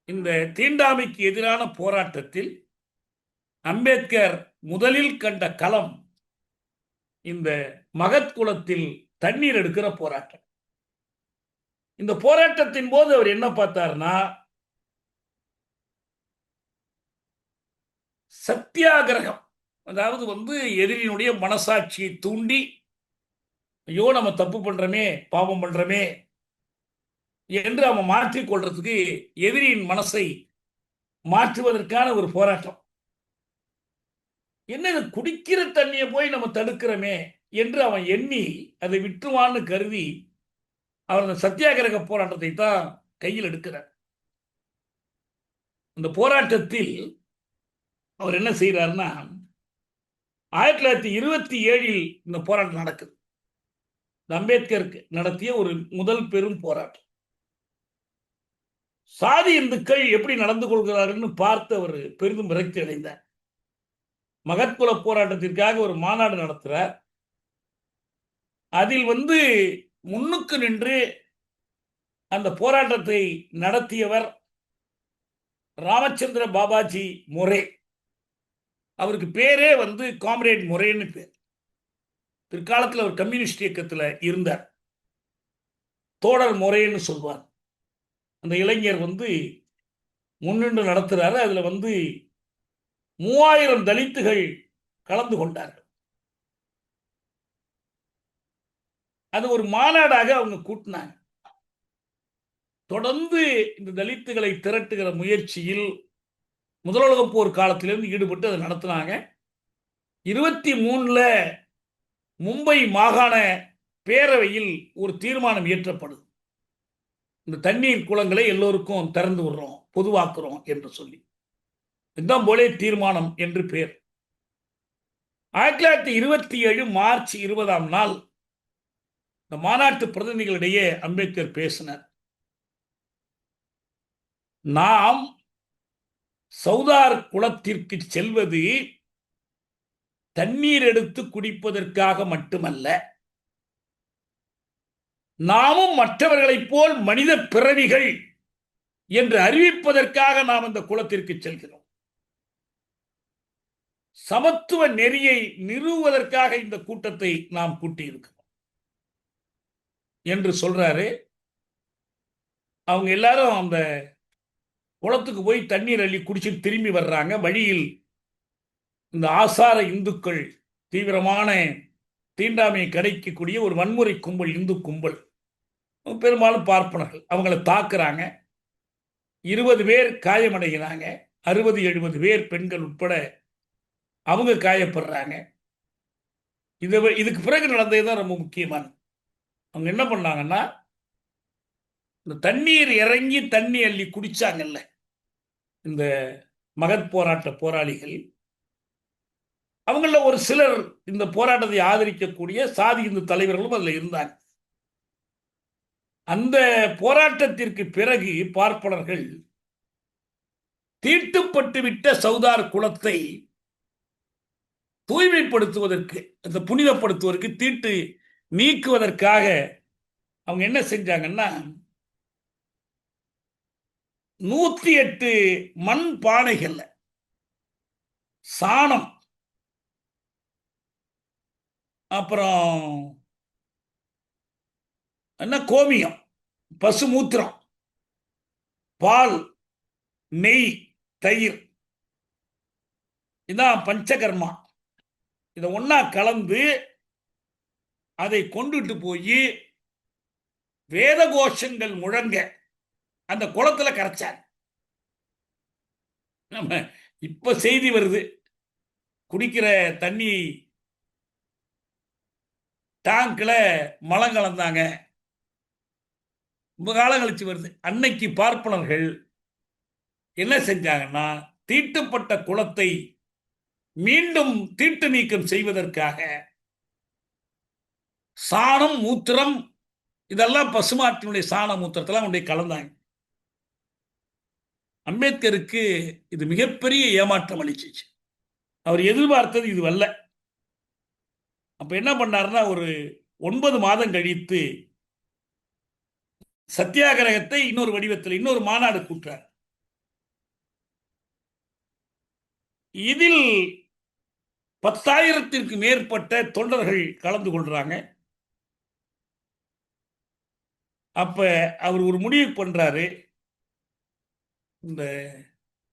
இந்த தீண்டாமைக்கு எதிரான போராட்டத்தில் அம்பேத்கர் முதலில் கண்ட களம் இந்த மகத் குளத்தில் தண்ணீர் எடுக்கிற போராட்டம். இந்த போராட்டத்தின் போது அவர் என்ன பார்த்தார்னா, சத்தியாகிரகம், அதாவது எதிரியினுடைய மனசாட்சியை தூண்டி, ஐயோ நம்ம தப்பு பண்றோமே, பாவம் பண்றோமே என்று அவன் மாற்றிக் கொள்றதுக்கு எதிரியின் மனசை மாற்றுவதற்கான ஒரு போராட்டம். என்ன குடிக்கிற தண்ணியை போய் நம்ம தடுக்கிறோமே என்று அவன் எண்ணி அதை விட்டுவான்னு கருதி அவர் அந்த சத்தியாகிரக போராட்டத்தை தான் கையில் எடுக்கிறார். அந்த போராட்டத்தில் அவர் என்ன செய்யறாருன்னா, 1927 இந்த போராட்டம் நடக்குது. அம்பேத்கர் நடத்திய ஒரு முதல் பெரும் போராட்டம். சாதி இந்துக்கள் எப்படி நடந்து கொள்கிறார்கள் பார்த்து அவர் பெரிதும் விரக்தி அடைந்தார். மகத்குல போராட்டத்திற்காக ஒரு மாநாடு நடத்துறார். அதில் முன்னுக்கு நின்று அந்த போராட்டத்தை நடத்தியவர் ராமச்சந்திர பாபாஜி மொரே. அவருக்கு பேரே காம்ரேட் மொரேன்னு பேர். பிற்காலத்தில் அவர் கம்யூனிஸ்ட் இயக்கத்தில் இருந்தார். தோழர் மொரேன்னு சொல்வார். அந்த இளைஞர் முன்னின்று நடத்துறாரு. அதுல 3000 தலித்துகள் கலந்து கொண்டார்கள். அது ஒரு மாநாடாக அவங்க கூட்டினாங்க. தொடர்ந்து இந்த தலித்துகளை திரட்டுகிற முயற்சியில் முதல் உலகப் போர் காலத்திலிருந்து ஈடுபட்டு அதை நடத்தினாங்க. 23 மும்பை மாகாண பேரவையில் ஒரு தீர்மானம் இயற்றப்படுது. இந்த தண்ணீர் குளங்களை எல்லோருக்கும் திறந்து விடுறோம், பொதுவாக்குறோம் என்று சொல்லி. இதுதான் போலே தீர்மானம் என்று பேர். 1927 மார்ச் 20ஆம் நாள் இந்த மாநாட்டு பிரதிநிதிகளிடையே அம்பேத்கர் பேசினார். நாம் சௌதார் குளத்திற்கு செல்வது தண்ணீர் எடுத்து குடிப்பதற்காக மட்டுமல்ல, நாமும் மற்றவர்களைப் போல் மனித பிறவிகள் என்று அறிவிப்பதற்காக நாம் அந்த குளத்திற்கு செல்கிறோம். சமத்துவ நெறியை நிறுவுவதற்காக இந்த கூட்டத்தை நாம் கூட்டியிருக்கிறோம் என்று சொல்றாரு. அவங்க எல்லாரும் அந்த குளத்துக்கு போய் தண்ணீர் அள்ளி குடிச்சிட்டு திரும்பி வர்றாங்க. வழியில் இந்த ஆசார இந்துக்கள், தீவிரமான தீண்டாமையை கிடைக்கக்கூடிய ஒரு வன்முறை கும்பல், இந்து கும்பல், பெரும்பாலும் பார்ப்பனர்கள், அவங்கள தாக்குறாங்க. 20 பேர் காயமடைகிறாங்க. 60-70 பேர் பெண்கள் உட்பட அவங்க காயப்படுறாங்க. இதுக்கு பிறகு நடந்ததுதான் ரொம்ப முக்கியமானது. அவங்க என்ன பண்ணாங்கன்னா, இந்த தண்ணீர் இறங்கி தண்ணி அள்ளி குடிச்சாங்கல்ல இந்த மகத் போராட்ட போராளிகள், அவங்கள ஒரு சிலர் இந்த போராட்டத்தை ஆதரிக்கக்கூடிய சாதி இந்து தலைவர்களும் அதுல இருந்தாங்க. அந்த போராட்டத்திற்கு பிறகு பார்ப்பனர்கள் தீட்டுப்பட்டு விட்ட சௌதார் குளத்தை தூய்மைப்படுத்துவதற்கு, அந்த புனிதப்படுத்துவதற்கு, தீட்டு நீக்குவதற்காக அவங்க என்ன செஞ்சாங்கன்னா, 108 மண் பானைகள்ல சாணம், அப்புறம் என்ன கோமியம், பசு மூத்திரம், பால், நெய், தயிர், இதான் பஞ்சகர்மா, இதை ஒன்னா கலந்து அதை கொண்டுட்டு போய் வேத கோஷங்கள் முழங்க அந்த குளத்துல கரைச்சார். நம்ம இப்ப செய்தி வருது, குடிக்கிற தண்ணி டேங்க்ல மலம் கலந்தாங்க, ரொம்ப காலம் கழிச்சு வருது. அன்னைக்கு பார்ப்பனர்கள் என்ன செஞ்சாங்கன்னா, தீட்டுப்பட்ட குளத்தை மீண்டும் தீட்டு நீக்கம் செய்வதற்காக சாணம், மூத்திரம், இதெல்லாம் பசுமாட்டினுடைய சாண மூத்திரத்தெல்லாம் கொண்டு கலந்தாங்க. அம்பேத்கருக்கு இது மிகப்பெரிய ஏமாற்றம் அளிச்சிச்சு. அவர் எதிர்பார்த்தது இது அல்ல. அப்ப என்ன பண்ணாருன்னா, ஒரு 9 மாதம் கழித்து சத்தியாகிரகத்தை இன்னொரு வடிவத்தில் இன்னொரு மாநாடு கூட்டுறார். இதில் 10,000த்திற்கு மேற்பட்ட தொண்டர்கள் கலந்து கொள்றாங்க. அப்ப அவர் ஒரு முடிவு பண்றாரு, இந்த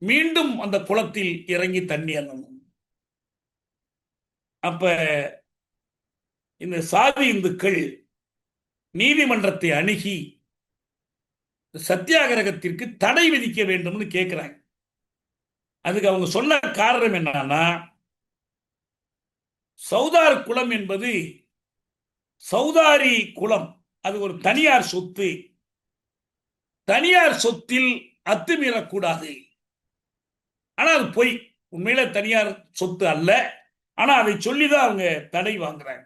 மீண்டும் அந்த குளத்தில் இறங்கி தண்ணி அள்ளணும். அப்ப இந்த சாதி இந்துக்கள் நீதிமன்றத்தை அணுகி சத்தியாகிரகத்திற்கு தடை விதிக்க வேண்டும்னு கேட்கிறாங்க. அதுக்கு அவங்க சொன்ன காரணம் என்னன்னா, சௌதார் குளம் என்பது சௌதாரி குளம், அது ஒரு தனியார் சொத்து. தனியார் சொத்தில் அத்துமீறக்கூடாது. ஆனா அது பொய், உண்மையில தனியார் சொத்து அல்ல. ஆனா அதை சொல்லிதான் அவங்க தடை வாங்குறாங்க.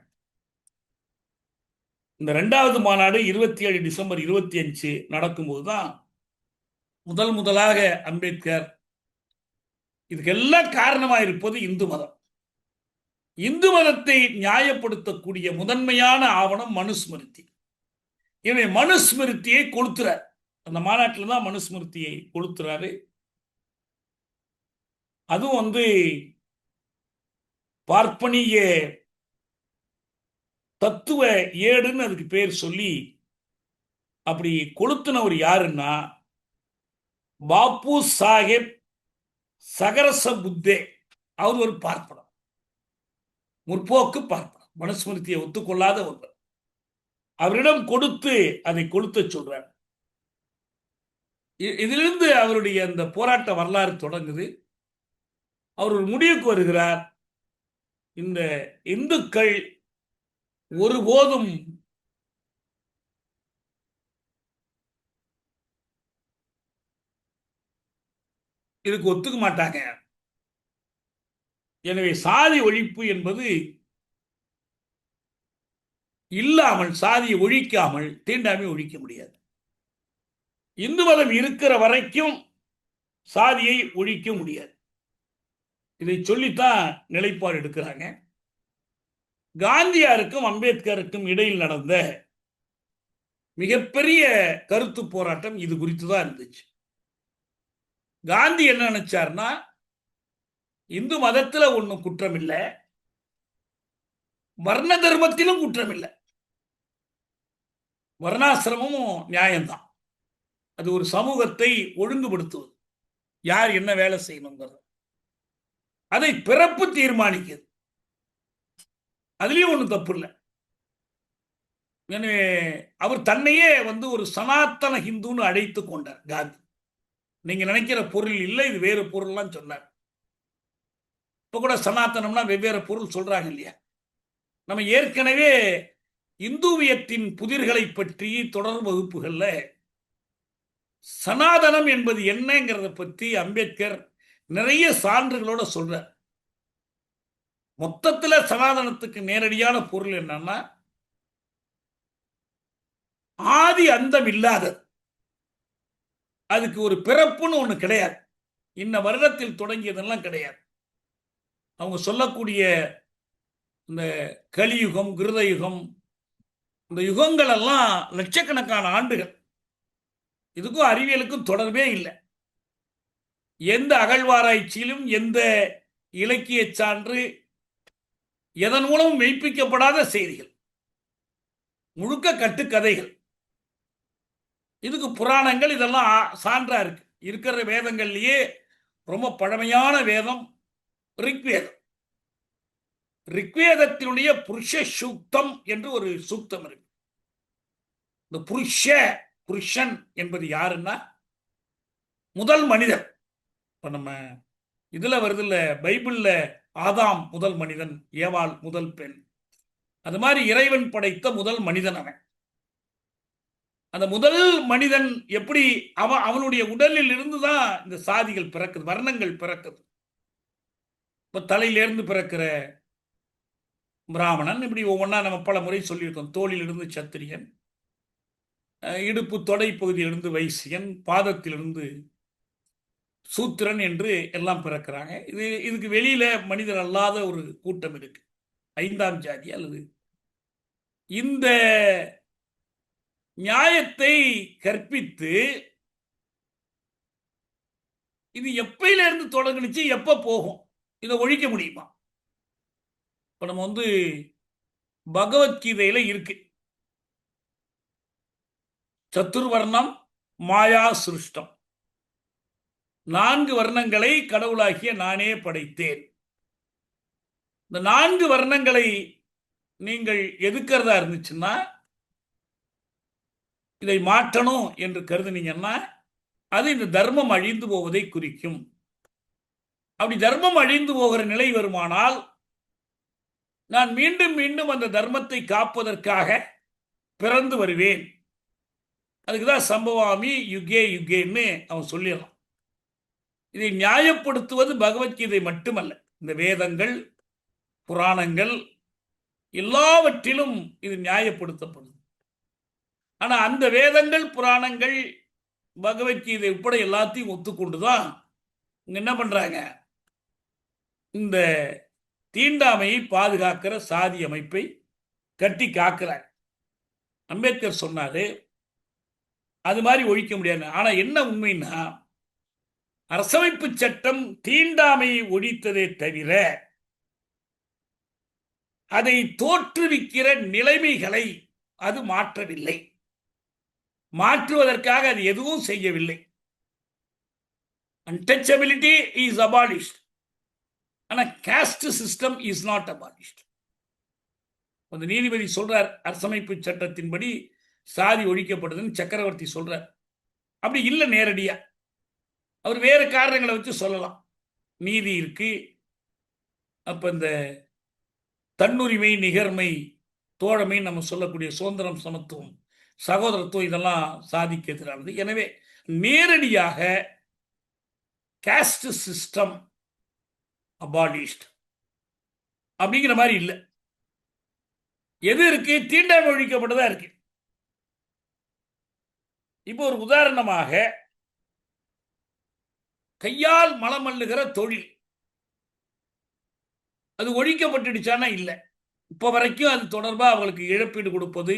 இந்த 2வது மாநாடு 27 டிசம்பர் 25 நடக்கும்போதுதான் முதலாக அம்பேத்கர், இதுக்கெல்லாம் காரணமா இருப்பது இந்து மதம். இந்து மதத்தை நியாயப்படுத்தக்கூடிய முதன்மையான ஆவணம் மனுஸ்மிருதி. எனவே மனுஸ்மிருதியை கொளுத்துறார். அந்த மாநாட்டில் தான் மனுஸ்மிருதியை கொளுத்துறாரு. அதுவும் பார்ப்பனிய தத்துவ ஏடுன்னு அதுக்கு பேர் சொல்லி அப்படி கொளுத்துனவர் யாருன்னா, பாபு சாஹேப் சகரச புத்தே. அவர் ஒரு பார்ப்பனர், முற்போக்கு பார்ப்பனர், மனுஸ்மிருதியை ஒத்துக்கொள்ளாத ஒருவர். அவரிடம் கொடுத்து அதை கொளுத்த சொல்றார். இதிலிருந்து அவருடைய அந்த போராட்ட வரலாறு தொடங்குது. அவர் ஒரு முடிவுக்கு வருகிறார், இந்த இந்துக்கள் ஒருபோதும் இதுக்கு ஒத்துக்க மாட்டாங்க. எனவே சாதி ஒழிப்பு என்பது இல்லாமல், சாதியை ஒழிக்காமல் தீண்டாமை ஒழிக்க முடியாது. இந்து மதம் இருக்கிற வரைக்கும் சாதியை ஒழிக்க முடியாது. இதை சொல்லித்தான் நிலைப்பாடு எடுக்கிறாங்க. காந்தியாருக்கும் அம்பேத்கருக்கும் இடையில் நடந்த மிகப்பெரிய கருத்து போராட்டம் இது குறித்து தான் இருந்துச்சு. காந்தி என்ன நினைச்சார்னா, இந்து மதத்துல ஒன்றும் குற்றம் இல்லை, வர்ண தர்மத்திலும் குற்றம் இல்லை, வர்ணாசிரமும் நியாயம்தான். அது ஒரு சமூகத்தை ஒழுங்குபடுத்துவது, யார் என்ன வேலை செய்யணுங்கிறது அதை பிறப்பு தீர்மானிக்கிறது. அதுலயும் ஒன்றும் தப்பு இல்லை. எனவே அவர் தன்னையே ஒரு சனாத்தன ஹிந்துன்னு அழைத்து கொண்டார் காந்தி. நீங்க நினைக்கிற பொருள் இல்லை, இது வேறு பொருள்லாம் சொன்னார். இப்ப கூட சனாத்தனம்னா வெவ்வேறு பொருள் சொல்றாங்க இல்லையா. நம்ம ஏற்கனவே இந்துவியத்தின் புதிர்களை பற்றி தொடர் வகுப்புகள்ல சனாதனம் என்பது என்னங்கிறத பற்றி அம்பேத்கர் நிறைய சான்றுகளோட சொல்றார். மொத்தத்தில் சனாதனத்துக்கு நேரடியான பொருள் என்னன்னா, ஆதி அந்தம் இல்லாதது. அதுக்கு ஒரு பிறப்புன்னு ஒண்ணு கிடையாது, இன்ன வருடத்தில் தொடங்கியதெல்லாம் கிடையாது. அவங்க சொல்லக்கூடிய இந்த கலியுகம், கிருதயுகம், இந்த யுகங்கள் எல்லாம் லட்சக்கணக்கான ஆண்டுகள். இதுக்கும் அறிவியலுக்கும் தொடர்பே இல்லை. எந்த அகழ்வாராய்ச்சியிலும் எந்த இலக்கிய சான்று எதன் மூலம் மெய்ப்பிக்கப்படாத செய்திகள், முழுக்க கட்டுக்கதைகள். இதுக்கு புராணங்கள் இதெல்லாம் சான்றா இருக்கு. இருக்கிற வேதங்கள்லயே ரொம்ப பழமையான வேதம் ரிக்வேதம். ரிக்வேதத்தினுடைய புருஷ சூக்தம் என்று ஒரு சூக்தம் இருக்கு. இந்த புருஷன் என்பது யாருன்னா, முதல் மனிதன். இப்ப நம்ம இதுல வருது இல்ல, பைபிள்ல ஆதாம் முதல் மனிதன், ஏவாள் முதல் பெண். அது மாதிரி இறைவன் படைத்த முதல் மனிதன் அவன். அந்த முதல் மனிதன் எப்படி அவனுடைய உடலில் இருந்துதான் இந்த சாதிகள் பிறக்குது, வர்ணங்கள் பிறக்குது. இப்ப தலையிலிருந்து பிறக்கிற பிராமணன், இப்படி ஒவ்வொன்றா நம்ம பல முறை சொல்லியிருக்கோம். தோளிலிருந்து சத்திரியன், இடுப்பு தொடை பகுதியிலிருந்து வைசியன், பாதத்திலிருந்து சூத்திரன் என்று எல்லாம் பிறக்கிறாங்க. இதுக்கு வெளியில மனிதர் அல்லாத ஒரு கூட்டம் இருக்கு, 5ஆம் ஜாதி. அல்லது இந்த நியாயத்தை கற்பித்து இது எப்பையில இருந்து தொடங்குனுச்சு, எப்ப போகும், இதை ஒழிக்க முடியுமா? இப்ப நம்ம பகவத்கீதையில இருக்கு, சத்துர்வர்ணம் மாயா சிருஷ்டம், 4 வர்ணங்களை கடவுளாகிய நானே படைத்தேன். இந்த 4 வர்ணங்களை நீங்கள் எதுக்கிறதா இருந்துச்சுன்னா, இதை மாற்றணும் என்று கருதுனீங்கன்னா, அது இந்த தர்மம் அழிந்து போவதை குறிக்கும். அப்படி தர்மம் அழிந்து போகிற நிலை வருமானால், நான் மீண்டும் மீண்டும் அந்த தர்மத்தை காப்பதற்காக பிறந்து வருவேன். அதுக்குதான் சம்பவாமி யுகே யுகேன்னு அவன் சொல்லிடலாம். இதை நியாயப்படுத்துவது பகவத்கீதை மட்டுமல்ல, இந்த வேதங்கள், புராணங்கள் எல்லாவற்றிலும் இது நியாயப்படுத்தப்படுது. ஆனா அந்த வேதங்கள், புராணங்கள், பகவத்கீதை உட்பட எல்லாத்தையும் ஒத்துக்கொண்டுதான் என்ன பண்றாங்க, இந்த தீண்டாமையை பாதுகாக்கிற சாதி அமைப்பை கட்டி காக்கிறாங்க. அம்பேத்கர் சொன்னாரு, அது மாதிரி ஒழிக்க முடியாது. ஆனா என்ன உண்மைன்னா, அரசமைப்பு சட்டம் தீண்டாமையை ஒழித்ததே தவிர அதை தோற்றுவிக்கிற நிலைமைகளை அது மாற்றவில்லை. மாற்றுவதற்காக அது எதுவும் செய்யவில்லை. அன்டச்சபிலிட்டி இஸ் அபாலிஷ்ட், ஆனா cost system is not abolished. அந்த நீதிபதி சொல்றார், அரசமைப்பு சட்டத்தின்படி சாதி ஒழிக்கப்படுதுன்னு சக்கரவர்த்தி சொல்றார். அப்படி இல்லை நேரடியா, அவர் வேறு காரணங்களை வச்சு சொல்லலாம். நீதி இருக்கு, அப்ப இந்த தன்னுரிமை, நிகர்மை, தோழமை, நம்ம சொல்லக்கூடிய சுதந்திரம், சமத்துவம், சகோதரத்துவம், இதெல்லாம் சாதிக்கு எதிரானது. எனவே நேரடியாக காஸ்ட் சிஸ்டம் அபாலிஷ்ட் அப்படிங்கிற மாதிரி இல்லை. எது இருக்கு, தீண்டாமை ஒழிக்கப்பட்டதா இருக்கு. இப்போ ஒரு உதாரணமாக, கையால் மலம் அள்ளுகிற தொழில் அது ஒழிக்கப்பட்டுடுச்சானா இல்லை. இப்ப வரைக்கும் அது தொடர்பா அவங்களுக்கு இழப்பீடு கொடுப்பது,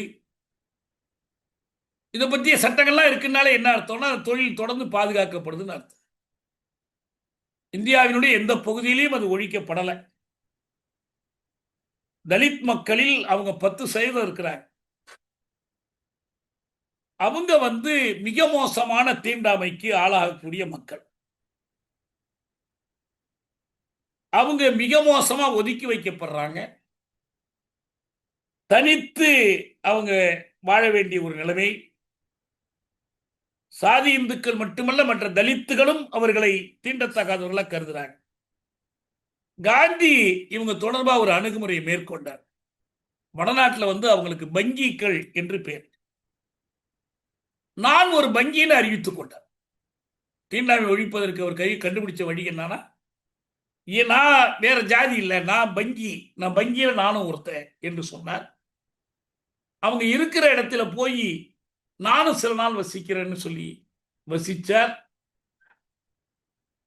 இதை பற்றிய சட்டங்கள்லாம் இருக்குனால என்ன அர்த்தம்னா, தொழில் தொடர்ந்து பாதுகாக்கப்படுதுன்னு அர்த்தம். இந்தியாவினுடைய எந்த பகுதியிலையும் அது ஒழிக்கப்படலை. தலித் மக்களில் அவங்க 10% இருக்கிறாங்க. அவங்க மிக மோசமான தீண்டாமைக்கு ஆளாகக்கூடிய மக்கள். அவங்க மிக மோசமா ஒதுக்கி வைக்கப்படுறாங்க. தனித்து அவங்க வாழ வேண்டிய ஒரு நிலைமை. சாதி இந்துக்கள் மட்டுமல்ல, மற்ற தலித்துகளும் அவர்களை தீண்டத்தகாதவர்களாக கருதுறாங்க. காந்தி இவங்க தொடர்பாக ஒரு அணுகுமுறையை மேற்கொண்டார். வடநாட்டில் அவங்களுக்கு பங்கிகள் என்று பெயர். நான் ஒரு பங்கின்னு அறிவித்துக் கொண்டார். தீண்டாமை ஒழிப்பதற்கு அவர் கண்டுபிடிச்ச வழி என்னன்னா, நான் வேற ஜாதி இல்லை, நான் பங்கியில நானும் ஒருத்தன் என்று சொன்னார். அவங்க இருக்கிற இடத்துல போய் நானும் சில நாள் வசிக்கிறேன்னு சொல்லி வசிச்சார்.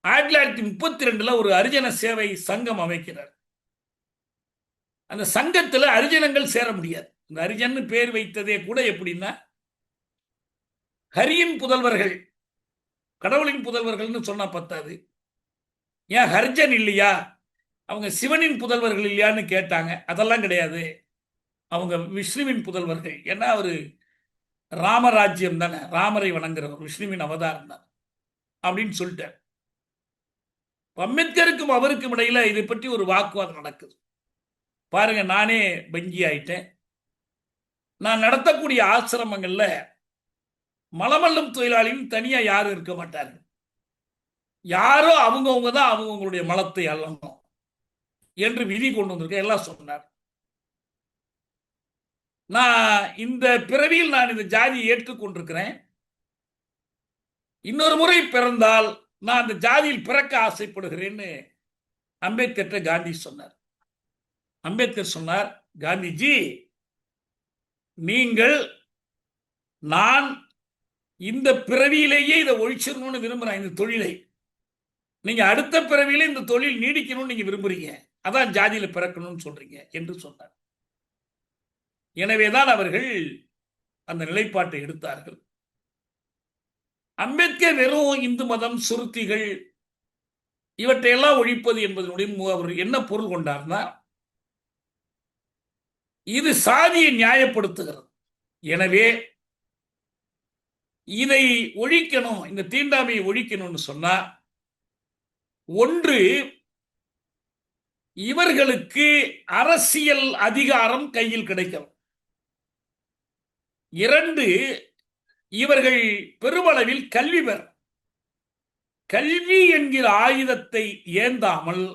1932 ஒரு ஹரிஜன சேவை சங்கம் அமைக்கிறார். அந்த சங்கத்தில் ஹரிஜனங்கள் சேர முடியாது. இந்த ஹரிஜன் பேர் வைத்ததே கூட எப்படின்னா, ஹரியின் புதல்வர்கள், கடவுளின் புதல்வர்கள்னு சொன்னா பத்தாது, ஏன் ஹரிஜன் இல்லையா, அவங்க சிவனின் புதல்வர்கள் இல்லையான்னு கேட்டாங்க. அதெல்லாம் கிடையாது, அவங்க விஷ்ணுவின் புதல்வர்கள். ஏன்னா அவரு ராமராஜ்யம் தானே, ராமரை வணங்குறவர், விஷ்ணுவின் அவதாரம் தான் அப்படின்னு சொல்லிட்டார். அம்பேத்கருக்கும் அவருக்கும் இடையில இதை பற்றி ஒரு வாக்குவாதம் நடக்குது. பாருங்க, நானே பங்கி ஆயிட்டேன். நான் நடத்தக்கூடிய ஆசிரமங்கள்ல மலமல்லும் தொழிலாளியும் தனியா யாரும் இருக்க மாட்டார்கள். யாரோ அவங்கவுங்க தான் அவங்களுடைய மலத்தை அள்ளணும் என்று விதி கொண்டு வந்திருக்க எல்லாம் சொன்னார். நான் இந்த பிறவியில் நான் இந்த ஜாதியை ஏற்றுக்கொண்டிருக்கிறேன். இன்னொரு முறை பிறந்தால் நான் அந்த ஜாதியில் பிறக்க ஆசைப்படுகிறேன்னு அம்பேத்கர் காந்தி சொன்னார். அம்பேத்கர் சொன்னார், காந்திஜி, நீங்கள் நான் இந்த பிறவியிலேயே இதை ஒழிச்சிடணும்னு விரும்புகிறேன், இந்த தொழிலை. நீங்க அடுத்த பிறவியில இந்த தொழில் நீடிக்கணும்னு நீங்க விரும்புறீங்க, அதான் ஜாதியில பிறக்கணும்னு சொல்றீங்க என்று சொன்னார். எனவேதான் அவர்கள் அந்த நிலைப்பாட்டை எடுத்தார்கள். அம்பேத்கர் வெறும் இந்து மதம், சுருத்திகள் இவற்றையெல்லாம் ஒழிப்பது என்பதனுடைய அவர் என்ன பொருள் கொண்டார்னா, இது சாதியை நியாயப்படுத்துகிறது. எனவே இதை ஒழிக்கணும், இந்த தீண்டாமையை ஒழிக்கணும்னு சொன்னா, ஒன்று இவர்களுக்கு அரசியல் அதிகாரம் கையில் கிடைக்கும். இரண்டு, இவர்கள் பெருமளவில் கல்வி பெற, கல்வி என்கிற ஆயுதத்தை ஏந்தாமல்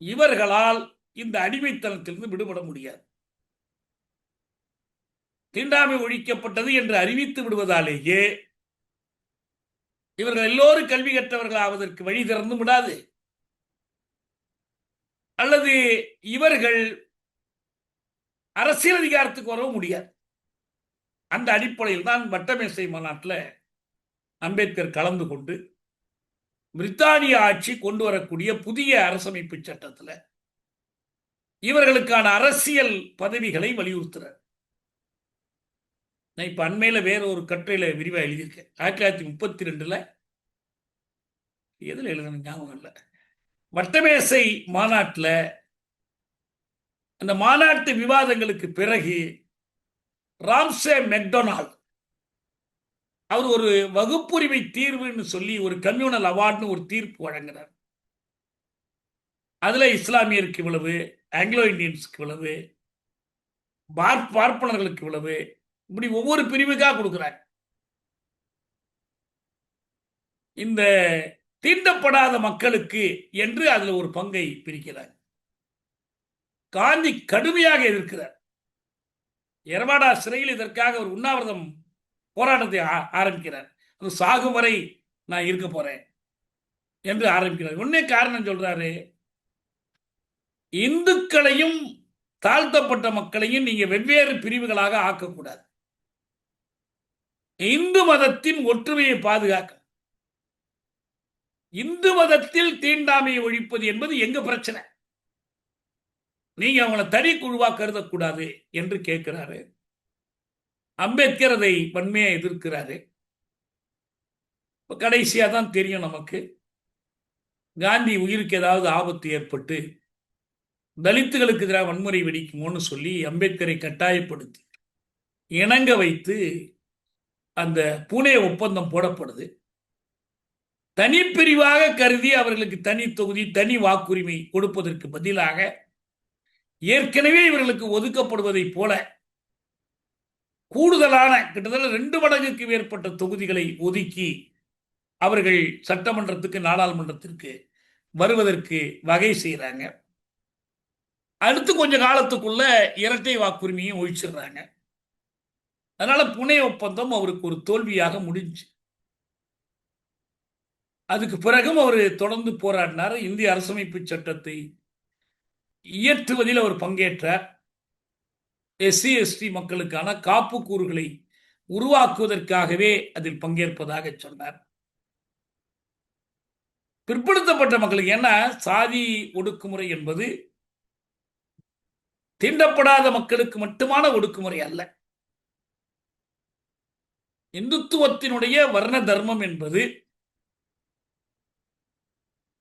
இவர்களால் இந்த அடிமைத்தனத்திலிருந்து விடுபட முடியாது. தீண்டாமை ஒழிக்கப்பட்டது என்று அறிவித்து விடுவதாலேயே இவர்கள் எல்லோரும் கல்வி கற்றவர்கள் ஆவதற்கு வழி திறந்து விடாது. அல்லது இவர்கள் அரசியல் அதிகாரத்துக்கு வரவும் முடியாது. அந்த அடிப்படையில் தான் வட்டமேசை மாநாட்டில் அம்பேத்கர் கலந்து கொண்டு பிரித்தானிய ஆட்சி கொண்டு வரக்கூடிய புதிய அரசமைப்பு சட்டத்தில் இவர்களுக்கான அரசியல் பதவிகளை வலியுறுத்துறார். நான் இப்ப அண்மையில வேற ஒரு கட்டுரையில விரிவா எழுதியிருக்கேன். 1932 எதுல எழுதுன ஞாபகம் இல்லை, வட்டமேசை மாநாட்டில் அந்த மாநாட்டு விவாதங்களுக்கு பிறகு ராம்சே மெக்டொனால்ட் அவர் ஒரு வகுப்புரிமை தீர்வுன்னு சொல்லி ஒரு கம்யூனல் அவார்டுன்னு ஒரு தீர்ப்பு வழங்கினார். அதுல இஸ்லாமியருக்கு இவ்வளவு, ஆங்கிலோ இந்தியன்ஸுக்கு இவ்வளவு, பார்ப்பனர்களுக்கு இவ்வளவு, இப்படி ஒவ்வொரு பிரிவுக்காக கொடுக்கிறாங்க. இந்த தீண்டப்படாத மக்களுக்கு என்று அதுல ஒரு பங்கை பிரிக்கிறார். காந்தி கடுமையாக எதிர்க்கிறார். எரவாடா சிறையில் இதற்காக ஒரு உண்ணாவிரதம் போராட்டத்தை ஆரம்பிக்கிறார். அது சாகும் வரை நான் இருக்க போறேன் என்று ஆரம்பிக்கிறார். ஒன்னே காரணம் சொல்றாரு, இந்துக்களையும் தாழ்த்தப்பட்ட மக்களையும் நீங்க வெவ்வேறு பிரிவுகளாக ஆக்கக்கூடாது. இந்து மதத்தின் ஒற்றுமையை பாதுகாக்க, இந்து மதத்தில் தீண்டாமையை ஒழிப்பது என்பது எங்க பிரச்சனை, நீங்க அவங்களை தனி குழுவா கருதக்கூடாது என்று கேட்கிறாரு. அம்பேத்கர் அதை வன்மையா எதிர்க்கிறாரு. கடைசியா தான் தெரியும் நமக்கு, காந்தி உயிருக்கு ஏதாவது ஆபத்து ஏற்பட்டு தலித்துகளுக்கு எதிராக வன்முறை வெடிக்குமோன்னு சொல்லி அம்பேத்கரை கட்டாயப்படுத்தி இணங்க வைத்து அந்த புனே ஒப்பந்தம் போடப்படுது. தனிப்பிரிவாக கருதி அவர்களுக்கு தனி தொகுதி, தனி வாக்குரிமை கொடுப்பதற்கு பதிலாக ஏற்கனவே இவர்களுக்கு ஒதுக்கப்படுவதை போல கூடுதலான கிட்டத்தட்ட 2 மடங்குக்கு மேற்பட்ட தொகுதிகளை ஒதுக்கி அவர்கள் சட்டமன்றத்துக்கு, நாடாளுமன்றத்திற்கு வருவதற்கு வகை செய்யறாங்க. அடுத்து கொஞ்ச காலத்துக்குள்ள இரட்டை வாக்குரிமையும் ஒழிச்சிடுறாங்க. அதனால புனே ஒப்பந்தம் அவருக்கு ஒரு தோல்வியாக முடிஞ்சு. அதுக்கு பிறகும் அவர் தொடர்ந்து போராடினார். இந்திய அரசமைப்பு சட்டத்தை இயற்றுவதில் அவர் பங்கேற்றார். எஸ்சி எஸ்டி மக்களுக்கான காப்பு கூறுகளை உருவாக்குவதற்காகவே அதில் பங்கேற்பதாக சொன்னார். பிற்படுத்தப்பட்ட மக்களுக்கு, ஏன்னா சாதி ஒடுக்குமுறை என்பது தீண்டப்படாத மக்களுக்கு மட்டுமான ஒடுக்குமுறை அல்ல. இந்துத்துவத்தினுடைய வர்ண தர்மம் என்பது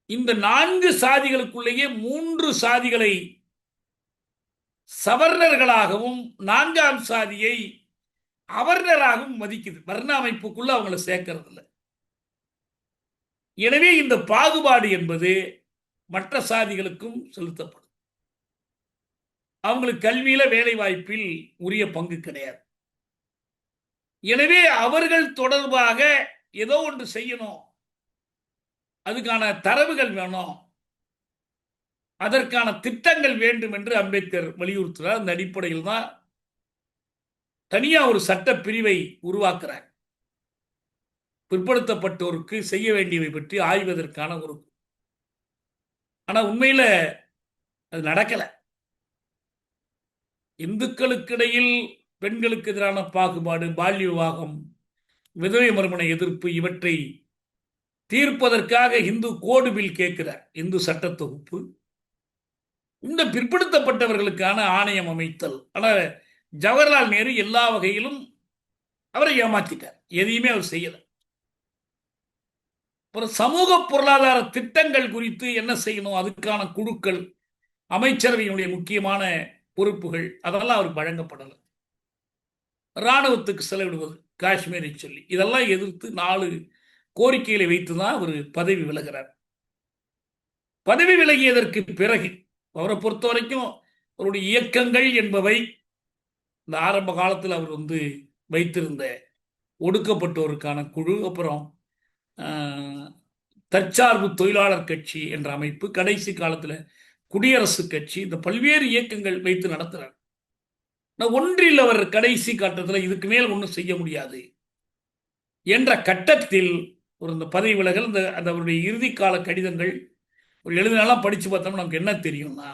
இந்த 4 சாதிகளுக்குள்ளேயே 3 சாதிகளை சவர்ணர்களாகவும் 4ஆம் சாதியை அவர்ணராகவும் மதிக்குது. வர்ண அமைப்புக்குள்ள அவங்களை சேர்க்கறது இல்லை. எனவே இந்த பாகுபாடு என்பது மற்ற சாதிகளுக்கும் செலுத்தப்படும். அவங்களுக்கு கல்வியில, வேலை வாய்ப்பில் உரிய பங்கு கிடையாது. எனவே அவர்கள் தொடர்பாக ஏதோ ஒன்று செய்யணும், அதுக்கான தரவுகள் வேணும், அதற்கான திட்டங்கள் வேண்டும் என்று அம்பேத்கர் வலியுறுத்துகிறார். அந்த அடிப்படையில் தான் தனியா ஒரு சட்ட பிரிவை உருவாக்குறார். பிற்படுத்தப்பட்டோருக்கு செய்ய வேண்டியவை பற்றி ஆய்வதற்கான ஒரு. ஆனா உண்மையில அது நடக்கல. இந்துக்களுக்கிடையில் பெண்களுக்கு எதிரான பாகுபாடு, பால்ய விவாகம், விதவை மறுமண எதிர்ப்பு இவற்றை தீர்ப்பதற்காக இந்து கோடு பில் கேட்கிறார், இந்து சட்ட தொகுப்பு. இந்த பிற்படுத்தப்பட்டவர்களுக்கான ஆணையம் அமைத்தல். ஆனால் ஜவஹர்லால் நேரு எல்லா வகையிலும் அவரை ஏமாற்றிட்டார், எதையுமே அவர் செய்யல. ஒரு சமூக பொருளாதார திட்டங்கள் குறித்து என்ன செய்யணும், அதுக்கான குழுக்கள், அமைச்சரவையினுடைய முக்கியமான பொறுப்புகள், அதெல்லாம் அவருக்கு வழங்கப்படலை. இராணுவத்துக்கு செலவிடுவது, காஷ்மீரை சொல்லி, இதெல்லாம் எதிர்த்து 4 கோரிக்கைகளை வைத்துதான் அவர் பதவி விலகிறார். பதவி விலகியதற்கு பிறகு அவரை பொறுத்த வரைக்கும் அவருடைய இயக்கங்கள் என்பவை இந்த ஆரம்ப காலத்தில் அவர் வைத்திருந்த ஒடுக்கப்பட்டோருக்கான குழு, அப்புறம் தற்சார்பு தொழிலாளர் கட்சி என்ற அமைப்பு, கடைசி காலத்தில் குடியரசுக் கட்சி, இந்த பல்வேறு இயக்கங்கள் வைத்து நடத்துறார். ஒன்றில் அவர் கடைசி கட்டத்தில் இதுக்கு மேல் ஒன்றும் செய்ய முடியாது என்ற கட்டத்தில் ஒரு இந்த பதவி விலகல், அந்த அவருடைய இறுதி கால கடிதங்கள் ஒரு எழுதினாலாம் படிச்சு பார்த்தோம்னா நமக்கு என்ன தெரியும்னா,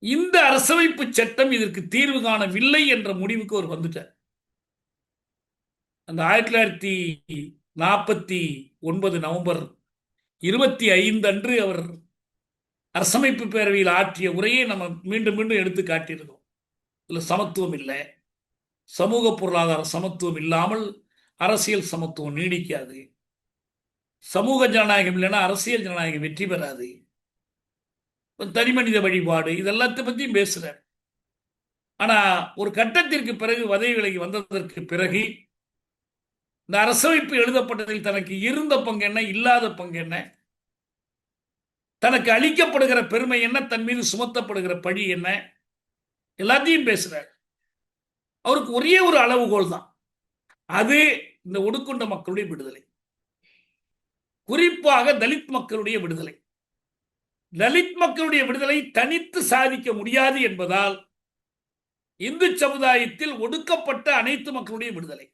இந்த அரசமைப்பு சட்டம் இதற்கு தீர்வு காணவில்லை என்ற முடிவுக்கு அவர் வந்துட்டார். அந்த 1949 நவம்பர் 25 அன்று அவர் அரசமைப்பு பேரவையில் ஆற்றிய உரையை நம்ம மீண்டும் மீண்டும் எடுத்து காட்டியிருக்கோம். இதில் சமத்துவம் இல்லை, சமூக பொருளாதார சமத்துவம் இல்லாமல் அரசியல் சமத்துவம் நீடிக்காது, சமூக ஜனநாயகம் இல்லைன்னா அரசியல் ஜனநாயகம் வெற்றி பெறாது, தனி மனித வழிபாடு, இதெல்லாத்தை பற்றியும் பேசுறார். ஆனா ஒரு கட்டத்திற்கு பிறகு பதவி விலகி வந்ததற்கு பிறகு இந்த அரசமைப்பு எழுதப்பட்டதில் தனக்கு இருந்த பங்கு என்ன, இல்லாத பங்கு என்ன, தனக்கு அளிக்கப்படுகிற பெருமை என்ன, தன் மீது சுமத்தப்படுகிற பழி என்ன, எல்லாத்தையும் பேசுறார். அவருக்கு ஒரே ஒரு அளவுகோல் தான், அது இந்த ஒடுக்குண்ட மக்களுடைய விடுதலை, குறிப்பாக தலித் மக்களுடைய விடுதலை. தலித் மக்களுடைய விடுதலை தனித்து சாதிக்க முடியாது என்பதால் இந்து சமுதாயத்தில் ஒடுக்கப்பட்ட அனைத்து மக்களுடைய விடுதலை,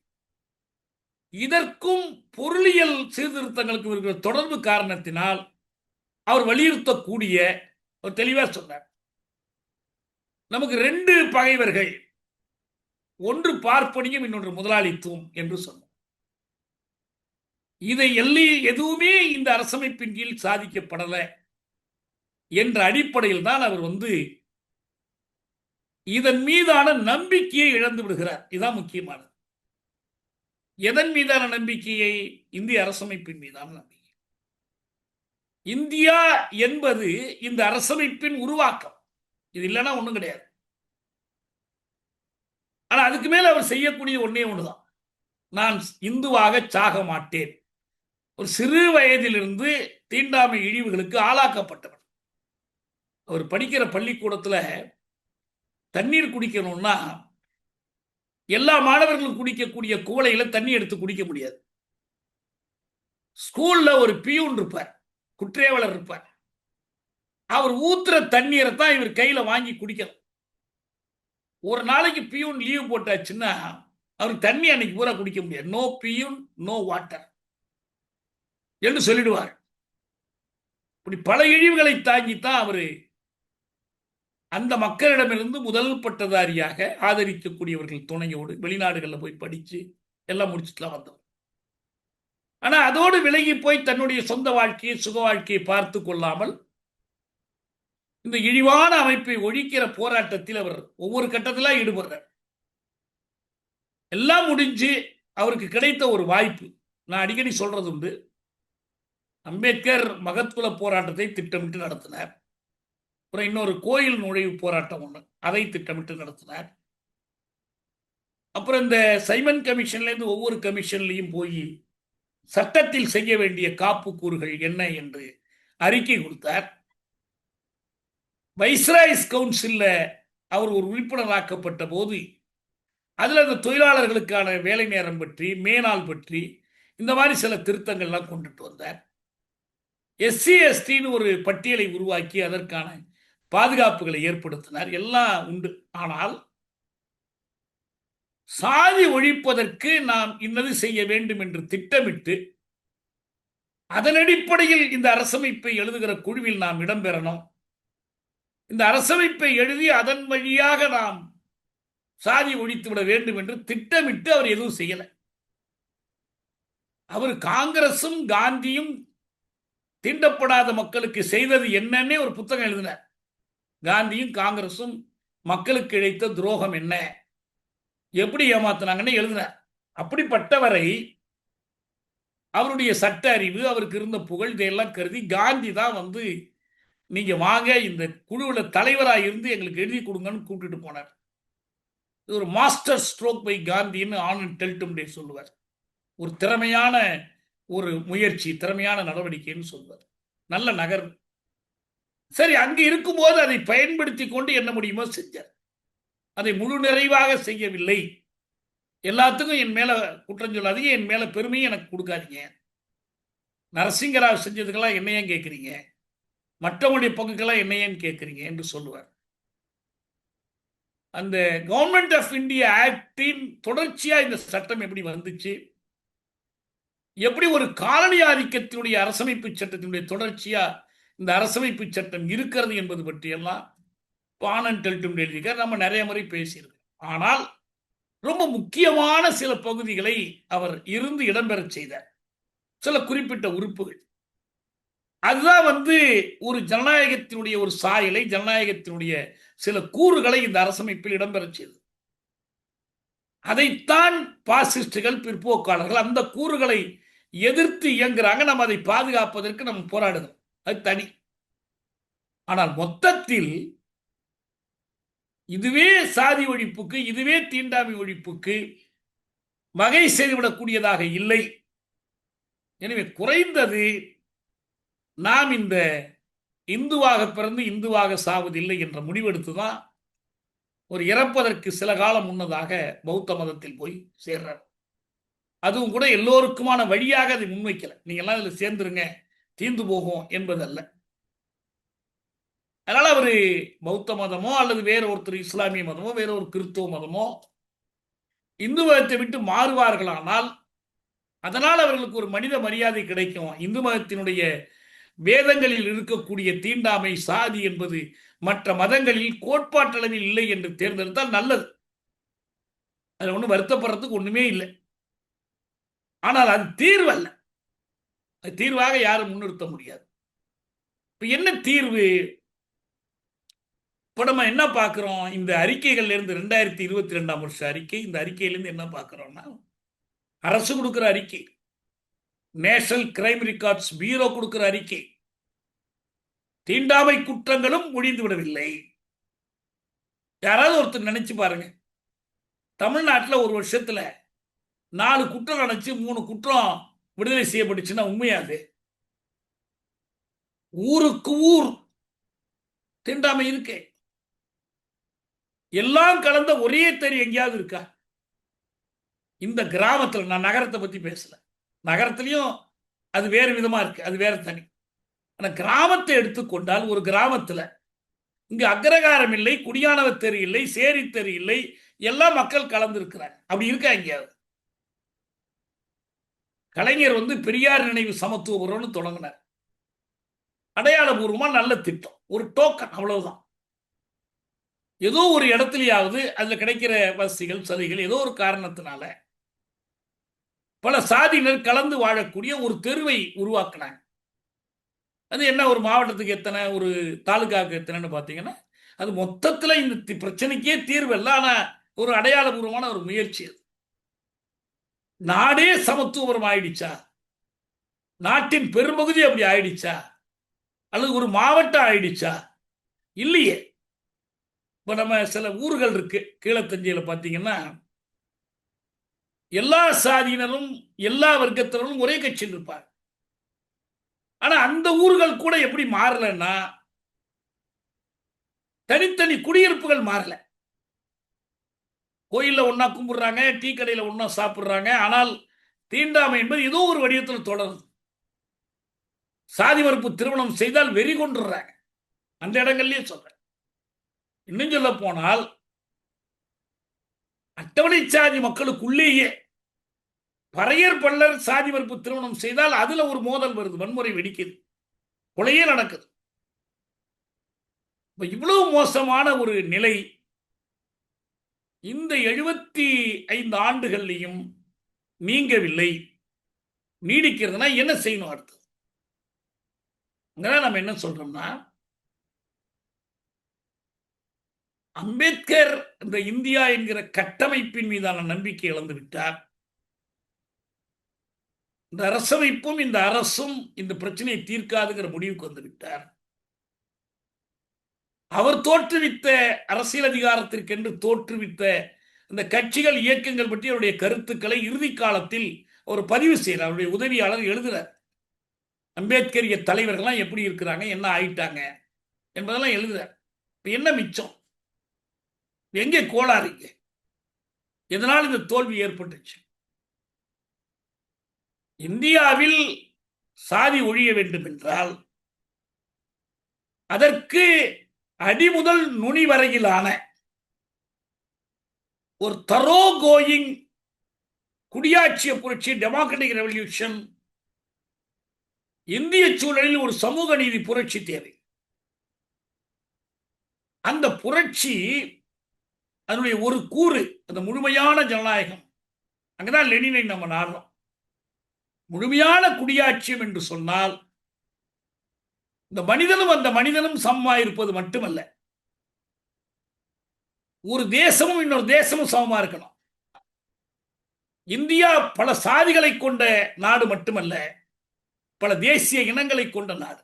இதற்கும் பொருளியல் சீர்திருத்தங்களுக்கும் இருக்கிற தொடர்பு காரணத்தினால் அவர் வலியுறுத்தக்கூடிய ஒரு தெளிவாக சொன்னார். நமக்கு 2 பகைவர்கள், ஒன்று பார்ப்பனியம், இன்னொன்று முதலாளித்துவம் என்று சொன்னார். இதை எதுவுமே இந்த அரசமைப்பின் கீழ் சாதிக்கப்படலை என்ற அடிப்படையில் தான் அவர் இதன் மீதான நம்பிக்கையை இழந்து விடுகிறார். இதுதான் முக்கியமானது. எதன் மீதான நம்பிக்கையை? இந்திய அரசமைப்பின் மீதான நம்பிக்கை. இந்தியா என்பது இந்த அரசமைப்பின் உருவாக்கம், இது இல்லைன்னா ஒண்ணும் கிடையாது. ஆனா அதுக்கு மேல அவர் செய்யக்கூடிய ஒன்னே ஒண்ணுதான், நான் இந்துவாக சாக மாட்டேன். ஒரு சிறு வயதிலிருந்து தீண்டாமை இழிவுகளுக்கு ஆளாக்கப்பட்டவர். அவர் படிக்கிற பள்ளிக்கூடத்துல தண்ணீர் குடிக்கணும்னா எல்லா மாணவர்களும் குடிக்கக்கூடிய குவளையில தண்ணி எடுத்து குடிக்க முடியாது. ஸ்கூல்ல ஒரு பியூன் இருப்பார், குற்றேவலர் இருப்பார், அவர் ஊத்துற தண்ணீரை தான் இவர் கையில வாங்கி குடிக்கணும். ஒரு நாளைக்கு பியூன் லீவ் போட்டாச்சுன்னா அவருக்கு தண்ணி அன்னைக்கு பூரா குடிக்க முடியாது. நோ பியூன் நோ வாட்டர் என்று சொல்லிடுவார். இப்படி பல இழிவுகளை தாங்கித்தான் அவரு அந்த மக்களிடமிருந்து முதல் பட்டதாரியாக ஆதரிக்கக்கூடியவர்கள் துணையோடு வெளிநாடுகளில் போய் படிச்சு எல்லாம் முடிச்சுட்டுலாம் வந்தவர். ஆனா அதோடு விலகி போய் தன்னுடைய சொந்த வாழ்க்கையை, சுக வாழ்க்கையை பார்த்து கொள்ளாமல் இந்த இழிவான அமைப்பை ஒழிக்கிற போராட்டத்தில் அவர் ஒவ்வொரு கட்டத்தில ஈடுபடுறார். எல்லாம் முடிஞ்சு அவருக்கு கிடைத்த ஒரு வாய்ப்பு, நான் அடிக்கடி சொல்றது உண்டு, அம்பேத்கர் மகத்குல போராட்டத்தை திட்டமிட்டு நடத்தினார். அப்புறம் இன்னொரு கோயில் நுழைவு போராட்டம் ஒன்று, அதை திட்டமிட்டு நடத்தினார். அப்புறம் இந்த சைமன் கமிஷன்ல இருந்து ஒவ்வொரு கமிஷன்லையும் போய் சட்டத்தில் செய்ய வேண்டிய காப்பு கூறுகள் என்ன என்று அறிக்கை கொடுத்தார். வைஸ்ராய்ஸ் கவுன்சில்ல அவர் ஒரு உறுப்பினராக்கப்பட்ட போது அதுல அந்த தொழிலாளர்களுக்கான வேலை நேரம் பற்றி, மேனாள் பற்றி, இந்த மாதிரி சில திருத்தங்கள்லாம் கொண்டுட்டு வந்தார். எஸ்சி எஸ்டின்னு ஒரு பட்டியலை உருவாக்கி அதற்கான பாதுகாப்புகளை ஏற்படுத்தினார். எல்லாம் உண்டு. ஆனால் சாதி ஒழிப்பதற்கு நாம் இன்னது செய்ய வேண்டும் என்று திட்டமிட்டு அதன் அடிப்படையில் இந்த அரசமைப்பை எழுதுகிற குழுவில் நாம் இடம்பெறணும், இந்த அரசமைப்பை எழுதி அதன் வழியாக நாம் சாதி ஒழித்து விட வேண்டும் என்று திட்டமிட்டு அவர் எதுவும் செய்யல. அவர் காங்கிரசும் காந்தியும் தீண்டப்படாத மக்களுக்கு செய்தது என்னன்னே ஒரு புத்தகம் எழுதினார். காந்தியும் காங்கிரசும் மக்களுக்கு இழைத்த துரோகம் என்ன, எப்படி ஏமாத்தினாங்கன்னு எழுதினார். அப்படிப்பட்டவரை அவருடைய சட்ட அறிவு, அவருக்கு இருந்த புகழ், இதையெல்லாம் கருதி காந்தி தான் வந்து நீங்க வாங்க இந்த குழுவில் தலைவராக இருந்து எங்களுக்கு எழுதி கொடுங்கன்னு கூப்பிட்டுட்டு போனார். இது ஒரு master stroke by காந்தின்னு Anand Teltumbde சொல்லுவார். ஒரு திறமையான ஒரு முயற்சி, திறமையான நடவடிக்கைன்னு சொல்வார். நல்ல நகர். சரி, அங்கு இருக்கும்போது அதை பயன்படுத்தி கொண்டு என்ன முடியுமோ செஞ்சார். அதை முழு நிறைவாக செய்யவில்லை. எல்லாத்துக்கும் என் மேல குற்றம் சொல்லாதீங்க, என் மேல பெருமையும் எனக்கு கொடுக்காதீங்க. நரசிங்கராவ் செஞ்சதுக்கெல்லாம் என்ன ஏன் கேட்குறீங்க, மற்றவங்களுடைய பங்குக்கெல்லாம் என்ன ஏன் கேட்குறீங்க என்று சொல்லுவார். அந்த கவர்மெண்ட் ஆஃப் இந்தியா ஆக்டின் தொடர்ச்சியா இந்த சட்டம் எப்படி வந்துச்சு, எப்படி ஒரு காலனி ஆதிக்கத்தினுடைய அரசமைப்பு சட்டத்தினுடைய தொடர்ச்சியா இந்த அரசமைப்பு சட்டம் இருக்கிறது என்பது பற்றியெல்லாம் ஆனந்த் டெல்டும்டே எழுதியிருக்கார். நம்ம நிறைய முறை பேசியிருக்கோம். ஆனால் ரொம்ப முக்கியமான சில பகுதிகளை அவர் இருந்து இடம்பெற செய்தார். சில குறிப்பிட்ட உறுப்புகள், அதுதான் வந்து ஒரு ஜனநாயகத்தினுடைய ஒரு சாயலை, ஜனநாயகத்தினுடைய சில கூறுகளை இந்த அரசமைப்பில் இடம்பெற செய்தது. அதைத்தான் பாசிஸ்டுகள், பிற்போக்காளர்கள் அந்த கூறுகளை எதிர்த்து இயங்குறாங்க. நம்ம அதை பாதுகாப்பதற்கு நம்ம போராடுகிறோம், அது தனி. ஆனால் மொத்தத்தில் இதுவே சாதி ஒழிப்புக்கு, இதுவே தீண்டாமை ஒழிப்புக்கு வகை செய்துவிடக்கூடியதாக இல்லை. எனவே குறைந்தது நாம் இந்த இந்துவாக பிறந்து இந்துவாக சாவதில்லை என்ற முடிவெடுத்துதான் ஒரு இறப்பதற்கு சில காலம் முன்னதாக பௌத்த மதத்தில் போய் சேர்றார். அதுவும் கூட எல்லோருக்குமான வழியாக அதை முன்வைக்கல. நீங்க எல்லாம் இதுல சேர்ந்துருங்க, தீர்ந்து போகும் என்பதல்ல. அதனால அவரு பௌத்த மதமோ அல்லது வேற ஒருத்தர் இஸ்லாமிய மதமோ வேற ஒரு கிறிஸ்துவ மதமோ இந்து மதத்தை விட்டு மாறுவார்களானால் அதனால் அவர்களுக்கு ஒரு மனித மரியாதை கிடைக்கும். இந்து மதத்தினுடைய வேதங்களில் இருக்கக்கூடிய தீண்டாமை, சாதி என்பது மற்ற மதங்களில் கோட்பாட்டளவில் இல்லை என்று தேர்ந்தெடுத்தால் நல்லது. அது ஒன்றும் வருத்தப்படுறதுக்கு ஒண்ணுமே இல்லை. ஆனால் அது தீர்வல்ல. அது தீர்வாக யாரும் முன்னிறுத்த முடியாது. இப்ப என்ன தீர்வு? இப்ப நம்ம என்ன பார்க்கிறோம்? இந்த அறிக்கைகள்ல இருந்து 2022 வருஷ அறிக்கை, இந்த அறிக்கையிலிருந்து என்ன பார்க்கிறோம்னா, அரசு கொடுக்கிற அறிக்கை, நேஷனல் கிரைம் ரெக்கார்ட்ஸ் பியூரோ கொடுக்கிற அறிக்கை, தீண்டாமை குற்றங்களும் ஒழிந்து விடவில்லை. யாராவது ஒருத்தர் நினைச்சு பாருங்க, தமிழ்நாட்டில் ஒரு வருஷத்துல 4 குற்றம் நினைச்சு 3 குற்றம் விடுதலை செய்யப்பட்டுச்சுன்னா உண்மையாது? ஊருக்கு ஊர் தீண்டாமை இருக்கு. எல்லாம் கலந்த ஒரே தெரு எங்கேயாவது இருக்கா? இந்த கிராமத்தில், நான் நகரத்தை பத்தி பேசல, நகரத்திலையும் அது வேறு விதமா இருக்கு, அது வேற தனி. ஆனா கிராமத்தை எடுத்துக்கொண்டால், ஒரு கிராமத்துல இங்க அக்ரகாரம் இல்லை, குடியானவ தெரு இல்லை, சேரி தெரு இல்லை, எல்லா மக்கள் கலந்து இருக்கிறாங்க. அப்படி இருக்கா எங்கேயாவது? கலைஞர் வந்து பெரியார் நினைவு சமத்துவபுரம்னு தொடங்கினார். அடையாளபூர்வமா நல்ல திட்டம், ஒரு டோக்கன், அவ்வளவுதான். ஏதோ ஒரு இடத்துலயாவது அதுல கிடைக்கிற வசதிகள், சலுகைகள் ஏதோ ஒரு காரணத்தினால பல சாதியினர் கலந்து வாழக்கூடிய ஒரு தெருவை உருவாக்கினாங்க. அது என்ன, ஒரு மாவட்டத்துக்கு எத்தனை, ஒரு தாலுகாவுக்கு எத்தனைன்னு பார்த்தீங்கன்னா, அது மொத்தத்தில் இந்த பிரச்சனைக்கே தீர்வு இல்லை. ஆனால் ஒரு அடையாளபூர்வமான ஒரு முயற்சி. அது நாடே சமத்துவபுரம் ஆயிடுச்சா? நாட்டின் பெரும்பகுதி அப்படி ஆயிடுச்சா? அல்லது ஒரு மாவட்டம் ஆயிடுச்சா? இல்லையே. இப்போ நம்ம சில ஊர்கள் இருக்கு, கீழத்தஞ்சையில பார்த்தீங்கன்னா, எல்லா சாதியினரும் எல்லா வர்க்கத்தினரும் ஒரே கட்சியில் இருப்பார். ஆனா அந்த ஊர்கள் கூட எப்படி மாறலன்னா, தனித்தனி குடியிருப்புகள் மாறல. கோயில்ல ஒன்னா கும்பிடுறாங்க, டீ கடையில ஒன்னா சாப்பிடுறாங்க. ஆனால் தீண்டாமை என்பது ஏதோ ஒரு வடிவத்தில் தொடருது. சாதி மறுப்பு திருமணம் செய்தால் வெறி கொண்டுறாங்க, அந்த இடங்கள்லயே சொல்றேன். இன்னும் சொல்ல போனால், அட்டவணை சாதி மக்களுக்குள்ளேயே பறையர் பல்லர் சாதி மறுப்பு திருமணம் செய்தால் அதுல ஒரு மோதல் வருது, வன்முறை வெடிக்குது, கொலையே நடக்குது. இவ்வளவு மோசமான ஒரு நிலை இந்த 75 ஆண்டுகள்லையும் நீங்கவில்லை. நீடிக்கிறதுனா என்ன செய்யணும் அடுத்து? அங்கதான் நம்ம என்ன சொல்றோம்னா, அம்பேத்கர் இந்த இந்தியா என்கிற கட்டமைப்பின் மீதான நம்பிக்கை இழந்து விட்டார். இந்த அரசமைப்பும் இந்த அரசும் இந்த பிரச்சனையை தீர்க்காதுங்கிற முடிவுக்கு வந்து விட்டார். அவர் தோற்றுவித்த அரசியல் அதிகாரத்திற்கென்று தோற்றுவித்த இந்த கட்சிகள் இயக்கங்கள் பற்றி அவருடைய கருத்துக்களை இறுதி காலத்தில் ஒரு பதிவு செய்கிறார். அவருடைய உதவியாளர் எழுதுறார். அம்பேத்கரிய தலைவர்கள்லாம் எப்படி இருக்கிறாங்க, என்ன ஆயிட்டாங்க என்பதெல்லாம் எழுதுறார். என்ன மிச்சம்? எங்கே கோளாறு? எதனால் இந்த தோல்வி ஏற்பட்டுச்சு? இந்தியாவில் சாதி ஒழிய வேண்டும் என்றால் அதற்கு அடிமுதல் நுனி வரையிலான ஒரு தரோ கோயிங் குடியாட்சிய புரட்சி, டெமோக்ராட்டிக் ரெவல்யூஷன், இந்திய சூழலில் ஒரு சமூக நீதி புரட்சி தேவை. அந்த புரட்சி அதனுடைய ஒரு கூறு அந்த முழுமையான ஜனநாயகம். அங்கதான் லெனினை நம்ம நாடுறோம். முழுமையான குடியாட்சியம் என்று சொன்னால் இந்த மனிதனும் அந்த மனிதனும் சமமா இருப்பது மட்டுமல்ல, ஒரு தேசமும் இன்னொரு தேசமும் சமமா இருக்கணும். இந்தியா பல சாதிகளை கொண்ட நாடு மட்டுமல்ல, பல தேசிய இனங்களை கொண்ட நாடு.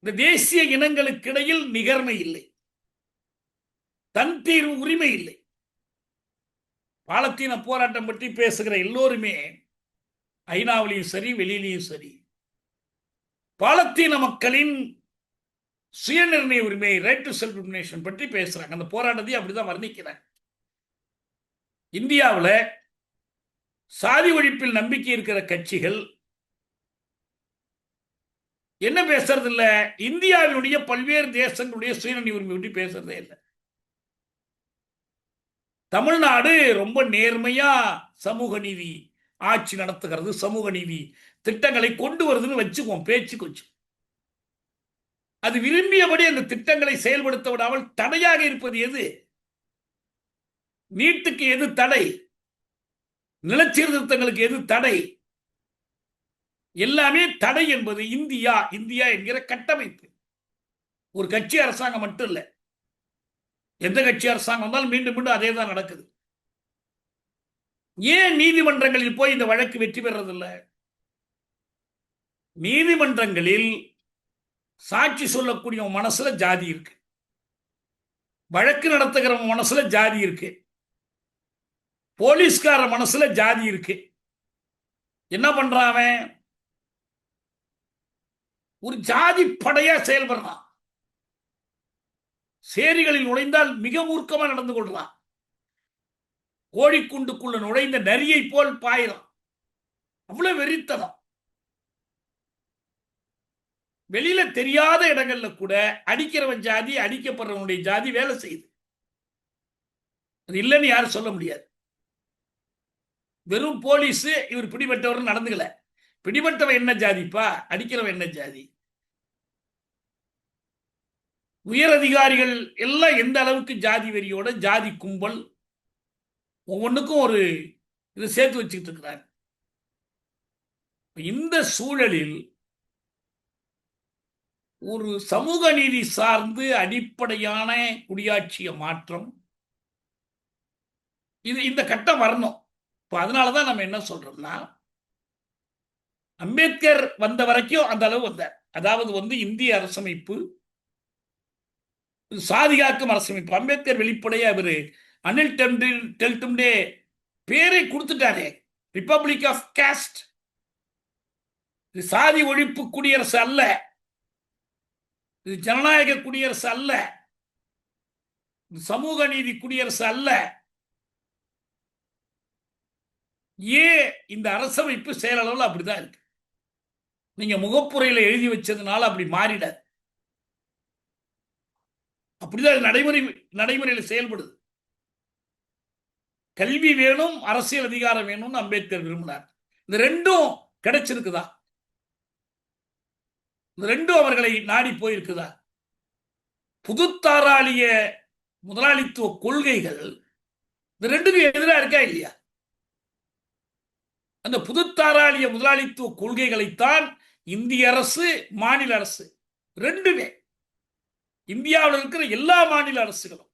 இந்த தேசிய இனங்களுக்கு இடையில் நிகர்மை இல்லை, தன் தீர்வு உரிமை இல்லை. பாலத்தீன போராட்டம் பற்றி பேசுகிற எல்லோருமே ஐநாவிலையும் சரி வெளியிலையும் சரி பாலத்தீன மக்களின் சுயநிர்ணய உரிமை, ரைட் டு செல்ஃப் டிட்டர்மினேஷன் பற்றி பேசுறாங்க. அந்த போராட்டத்தை அப்படிதான் வர்ணிக்கிறாங்க. இந்தியாவில் சாதி ஒழிப்பில் நம்பிக்கை இருக்கிற கட்சிகள் என்ன பேசுறது இல்ல, இந்தியாவினுடைய பல்வேறு தேசங்களுடைய சுயநிர்ணய உரிமை பற்றி பேசுறதே இல்லை. தமிழ்நாடு ரொம்ப நேர்மையா சமூக நீதி ஆட்சி நடத்துகிறது, சமூக நீதி திட்டங்களை கொண்டு வருதுன்னு வச்சுக்குவோம், பேச்சுக்கு வச்சு. அது விரும்பியபடி அந்த திட்டங்களை செயல்படுத்த விடாமல் தடையாக இருப்பது எது? நீட்டுக்கு எது தடை? நிலச்சீர்திருத்தங்களுக்கு எது தடை? எல்லாமே தடை என்பது இந்தியா இந்தியா என்கிற கட்டமைப்பு. ஒரு கட்சி அரசாங்கம் மட்டும் இல்லை, எந்த கட்சி அரசாங்கம் வந்தாலும் மீண்டும் மீண்டும் அதே தான் நடக்குது. ஏன் நீதிமன்றங்களில் போய் இந்த வழக்கு வெற்றி பெறதில்லை? நீதிமன்றங்களில் சாட்சி சொல்லக்கூடிய மனசுல ஜாதி இருக்கு, வழக்கு நடத்துகிற மனசுல ஜாதி இருக்கு, போலீஸ்கார மனசுல ஜாதி இருக்கு. என்ன பண்றான்? ஒரு ஜாதி படையா செயல்படுறான். சேரிகளில் நுழைந்தால் மிக மூர்க்கமா நடந்து கொள்றான். கோழிக்குண்டுக்குள்ள நுழைந்த நரியை போல் பாயிறான். அவ்வளவு வெறித்தனம். வெளியில தெரியாத இடங்கள்ல கூட அடிக்கிறவன் ஜாதி, அடிக்கப்படுறவனுடைய ஜாதி வேலை செய்யுது. அது இல்லைன்னு யாரும் சொல்ல முடியாது. வெறும் போலீஸ் இவர் பிடிபட்டவர் நடந்துக்கல, பிடிபட்டவன் என்ன ஜாதிப்பா, அடிக்கிறவன் என்ன ஜாதி? உயர் அதிகாரிகள் எல்லாம் எந்த அளவுக்கு ஜாதி வெறியோட ஜாதி கும்பல் ஒவ்வொன்றுக்கும் ஒரு இதை சேர்த்து வச்சுக்கிட்டு இருக்கிறார். இந்த சூழலில் ஒரு சமூக நீதி சார்ந்து அடிப்படையான குடியாட்சிய மாற்றம் இது இந்த கட்டம் வரணும். இப்போ அதனாலதான் நம்ம என்ன சொல்றோம்னா, அம்பேத்கர் வந்த வரைக்கும் அந்த அளவு வந்தார். அதாவது இந்திய அரசமைப்பு சாதிகாக்கும் அரசமைப்பு. அம்பேத்கர் வெளிப்படையா அவரு அனில் டெல்டும்டே பேரை கொடுத்துட்டாரே, ரிப்பப்ளிக் ஆஃப் காஸ்ட். இது சாதி ஒழிப்பு குடியரசு அல்ல, இது ஜனநாயக குடியரசு அல்ல, இது சமூக நீதி குடியரசு அல்ல. ஏன் இந்த அரசமைப்பு செயலளவில் அப்படிதான் இருக்கு. நீங்க முகப்புரையில எழுதி வச்சதுனால அப்படி மாறிடாது. அப்படிதான் நடைமுறையில் செயல்படுது. கல்வி வேணும், அரசியல் அதிகாரம் வேணும்னு அம்பேத்கர் விரும்பினார். இந்த ரெண்டும் கிடைச்சிருக்குதா? இந்த ரெண்டும் அவர்களை நாடி போயிருக்குதா? புதுத்தாராளிய முதலாளித்துவ கொள்கைகள் இந்த ரெண்டுக்கும் எதிராக இருக்கா இல்லையா? அந்த புதுத்தாராளிய முதலாளித்துவ கொள்கைகளைத்தான் இந்திய அரசு, மாநில அரசு ரெண்டுமே, இந்தியாவில் இருக்கிற எல்லா மாநில அரசுகளும்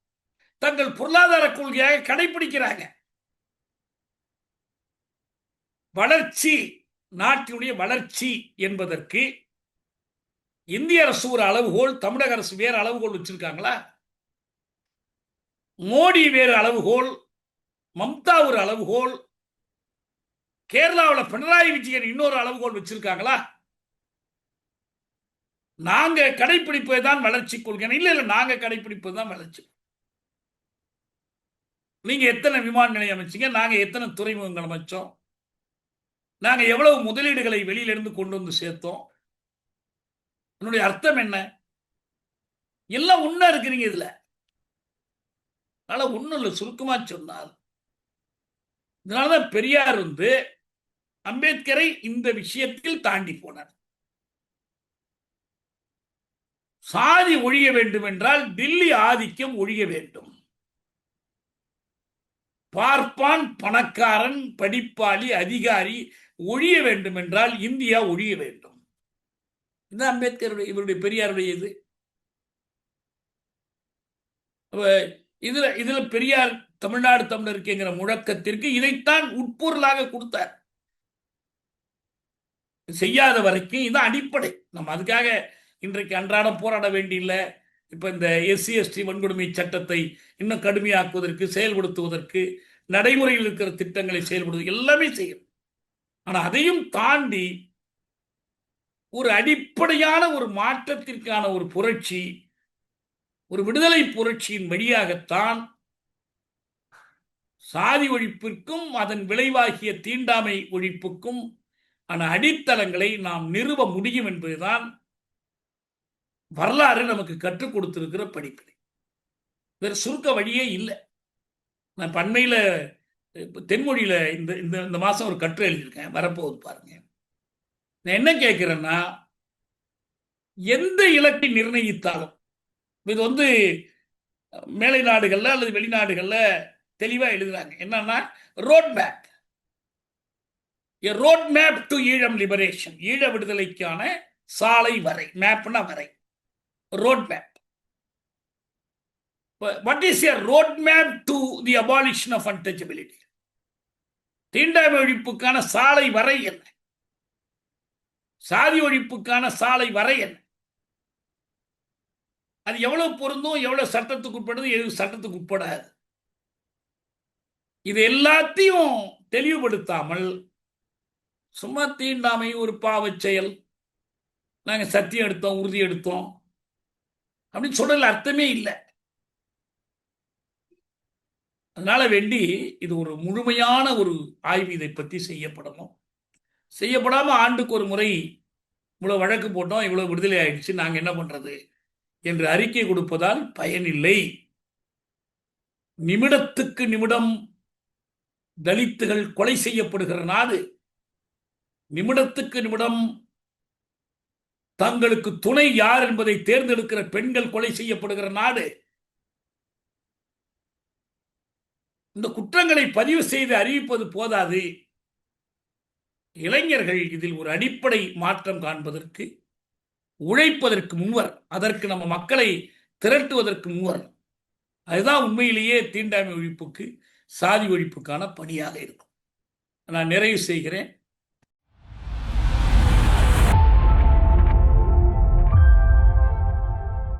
தங்கள் பொருளாதார கொள்கையாக கடைபிடிக்கிறாங்க. வளர்ச்சி, நாட்டினுடைய வளர்ச்சி என்பதற்கு இந்திய அரசு ஒரு அளவுகோல், தமிழக அரசு வேறு அளவுகோல் வச்சிருக்காங்களா? மோடி வேறு அளவுகோல், மம்தா ஒரு அளவுகோல், கேரளாவில் பினராயி விஜயன் இன்னொரு அளவுகோல் வச்சிருக்காங்களா? நாங்க கடைபிடிப்பது தான் வளர்ச்சி கொள்கை. இல்ல இல்ல, நாங்க கடைபிடிப்பது தான் வளர்ச்சி. நீங்க எத்தனை விமான நிலையம் அமைச்சீங்க? நாங்க எத்தனை துறைமுகங்கள் அமைச்சோம்? நாங்க எவ்வளவு முதலீடுகளை வெளியிலிருந்து கொண்டு வந்து சேர்த்தோம்? என்னுடைய அர்த்தம் என்ன? எல்லாம் ஒண்ணா இருக்கிறீங்க இதுல. அதனால ஒண்ணும் இல்லை, சுருக்கமா சொன்னால், இதனாலதான் பெரியார் அம்பேத்கரை இந்த விஷயத்தில் தாண்டி போனார். சாதி ஒழிய வேண்டும் என்றால் டில்லி ஆதிக்கம் ஒழிய வேண்டும். பார்ப்பான், பணக்காரன், படிப்பாளி, அதிகாரி ஒழிய வேண்டும் என்றால் இந்தியா ஒழிய வேண்டும். இது அம்பேத்கருடைய, இவருடைய பெரியாருடைய இது. இதுல பெரியார் தமிழ்நாடு தமிழருக்குங்கிற முழக்கத்திற்கு இதைத்தான் உட்பொருளாக கொடுத்தார். செய்யாத வரைக்கும் இது அடிப்படை. நம்ம அதுக்காக இன்றைக்கு அன்றாடம் போராட வேண்டியில்லை. இப்ப இந்த SC ST வன்கொடுமை சட்டத்தை இன்னும் கடுமையாக்குவதற்கு, செயல்படுத்துவதற்கு, நடைமுறையில் இருக்கிற திட்டங்களை செயல்படுவது எல்லாமே செய்யும். ஆனா அதையும் தாண்டி ஒரு அடிப்படையான ஒரு மாற்றத்திற்கான ஒரு புரட்சி, ஒரு விடுதலை புரட்சியின் வழியாகத்தான் சாதி ஒழிப்பிற்கும் அதன் விளைவாகிய தீண்டாமை ஒழிப்புக்கும் ஆன அடித்தளங்களை நாம் நிறுவ முடியும் என்பதுதான் வரலாறு நமக்கு கற்றுக் கொடுத்திருக்கிற படிப்பினை. வேற சுருக்க வழியே இல்லை. நான் பண்மையில தென்மொழியில இந்த இந்த மாசம் ஒரு கட்டுரை எழுதியிருக்கேன், வரப்போகுது பாருங்க. நான் என்ன கேட்கிறேன்னா, எந்த இலக்கை நிர்ணயித்தாலும், இது மேலை நாடுகள்ல அல்லது வெளிநாடுகள்ல தெளிவா எழுதுறாங்க. என்னன்னா, road map, road map to Eelam liberation, ஈழ விடுதலைக்கான சாலை வரை. மேப்னா வரை, road map. What is a road map to the abolition of untouchability? தீண்டாமை ஒழிப்புக்கான சாலை வரை என்ன? சாதி ஒழிப்புக்கான சாலை வரை என்ன? அது எவ்வளவு பொருந்தும், எவ்வளவு சட்டத்துக்கு உட்படுது, எது சட்டத்துக்கு உட்படாது, இது எல்லாத்தையும் தெளிவுபடுத்தாமல் சும்மா தீண்டாமை ஒரு பாவச் செயல், நாங்க சத்தியம் எடுத்தோம், உறுதி எடுத்தோம் அப்படின்னு சொல்றதுல அர்த்தமே இல்லை. அதனால வேண்டி இது ஒரு முழுமையான ஒரு ஆய்வு இதை பற்றி செய்யப்படணும். செய்யப்படாம ஆண்டுக்கு ஒரு முறை இவ்வளவு வழக்கு போட்டோம், இவ்வளவு விடுதலை ஆயிடுச்சு, நாங்க என்ன பண்றது என்று அறிக்கை கொடுப்பதால் பயனில்லை. நிமிடத்துக்கு நிமிடம் தலித்துகள் கொலை செய்யப்படுகிற நாடு, நிமிடத்துக்கு நிமிடம் தங்களுக்கு துணை யார் என்பதை தேர்ந்தெடுக்கிற பெண்கள் கொலை செய்யப்படுகிற நாடு. இந்த குற்றங்களை பதிவு செய்து அறிவிப்பது போதாது. இளைஞர்கள் இதில் ஒரு அடிப்படை மாற்றம் காண்பதற்கு, உழைப்பதற்கு முன்வர், அதற்கு நம்ம மக்களை திரட்டுவதற்கு முன்வர். அதுதான் உண்மையிலேயே தீண்டாமை ஒழிப்புக்கு, சாதி ஒழிப்புக்கான பணியாக இருக்கும். நான் நிறைவு செய்கிறேன்.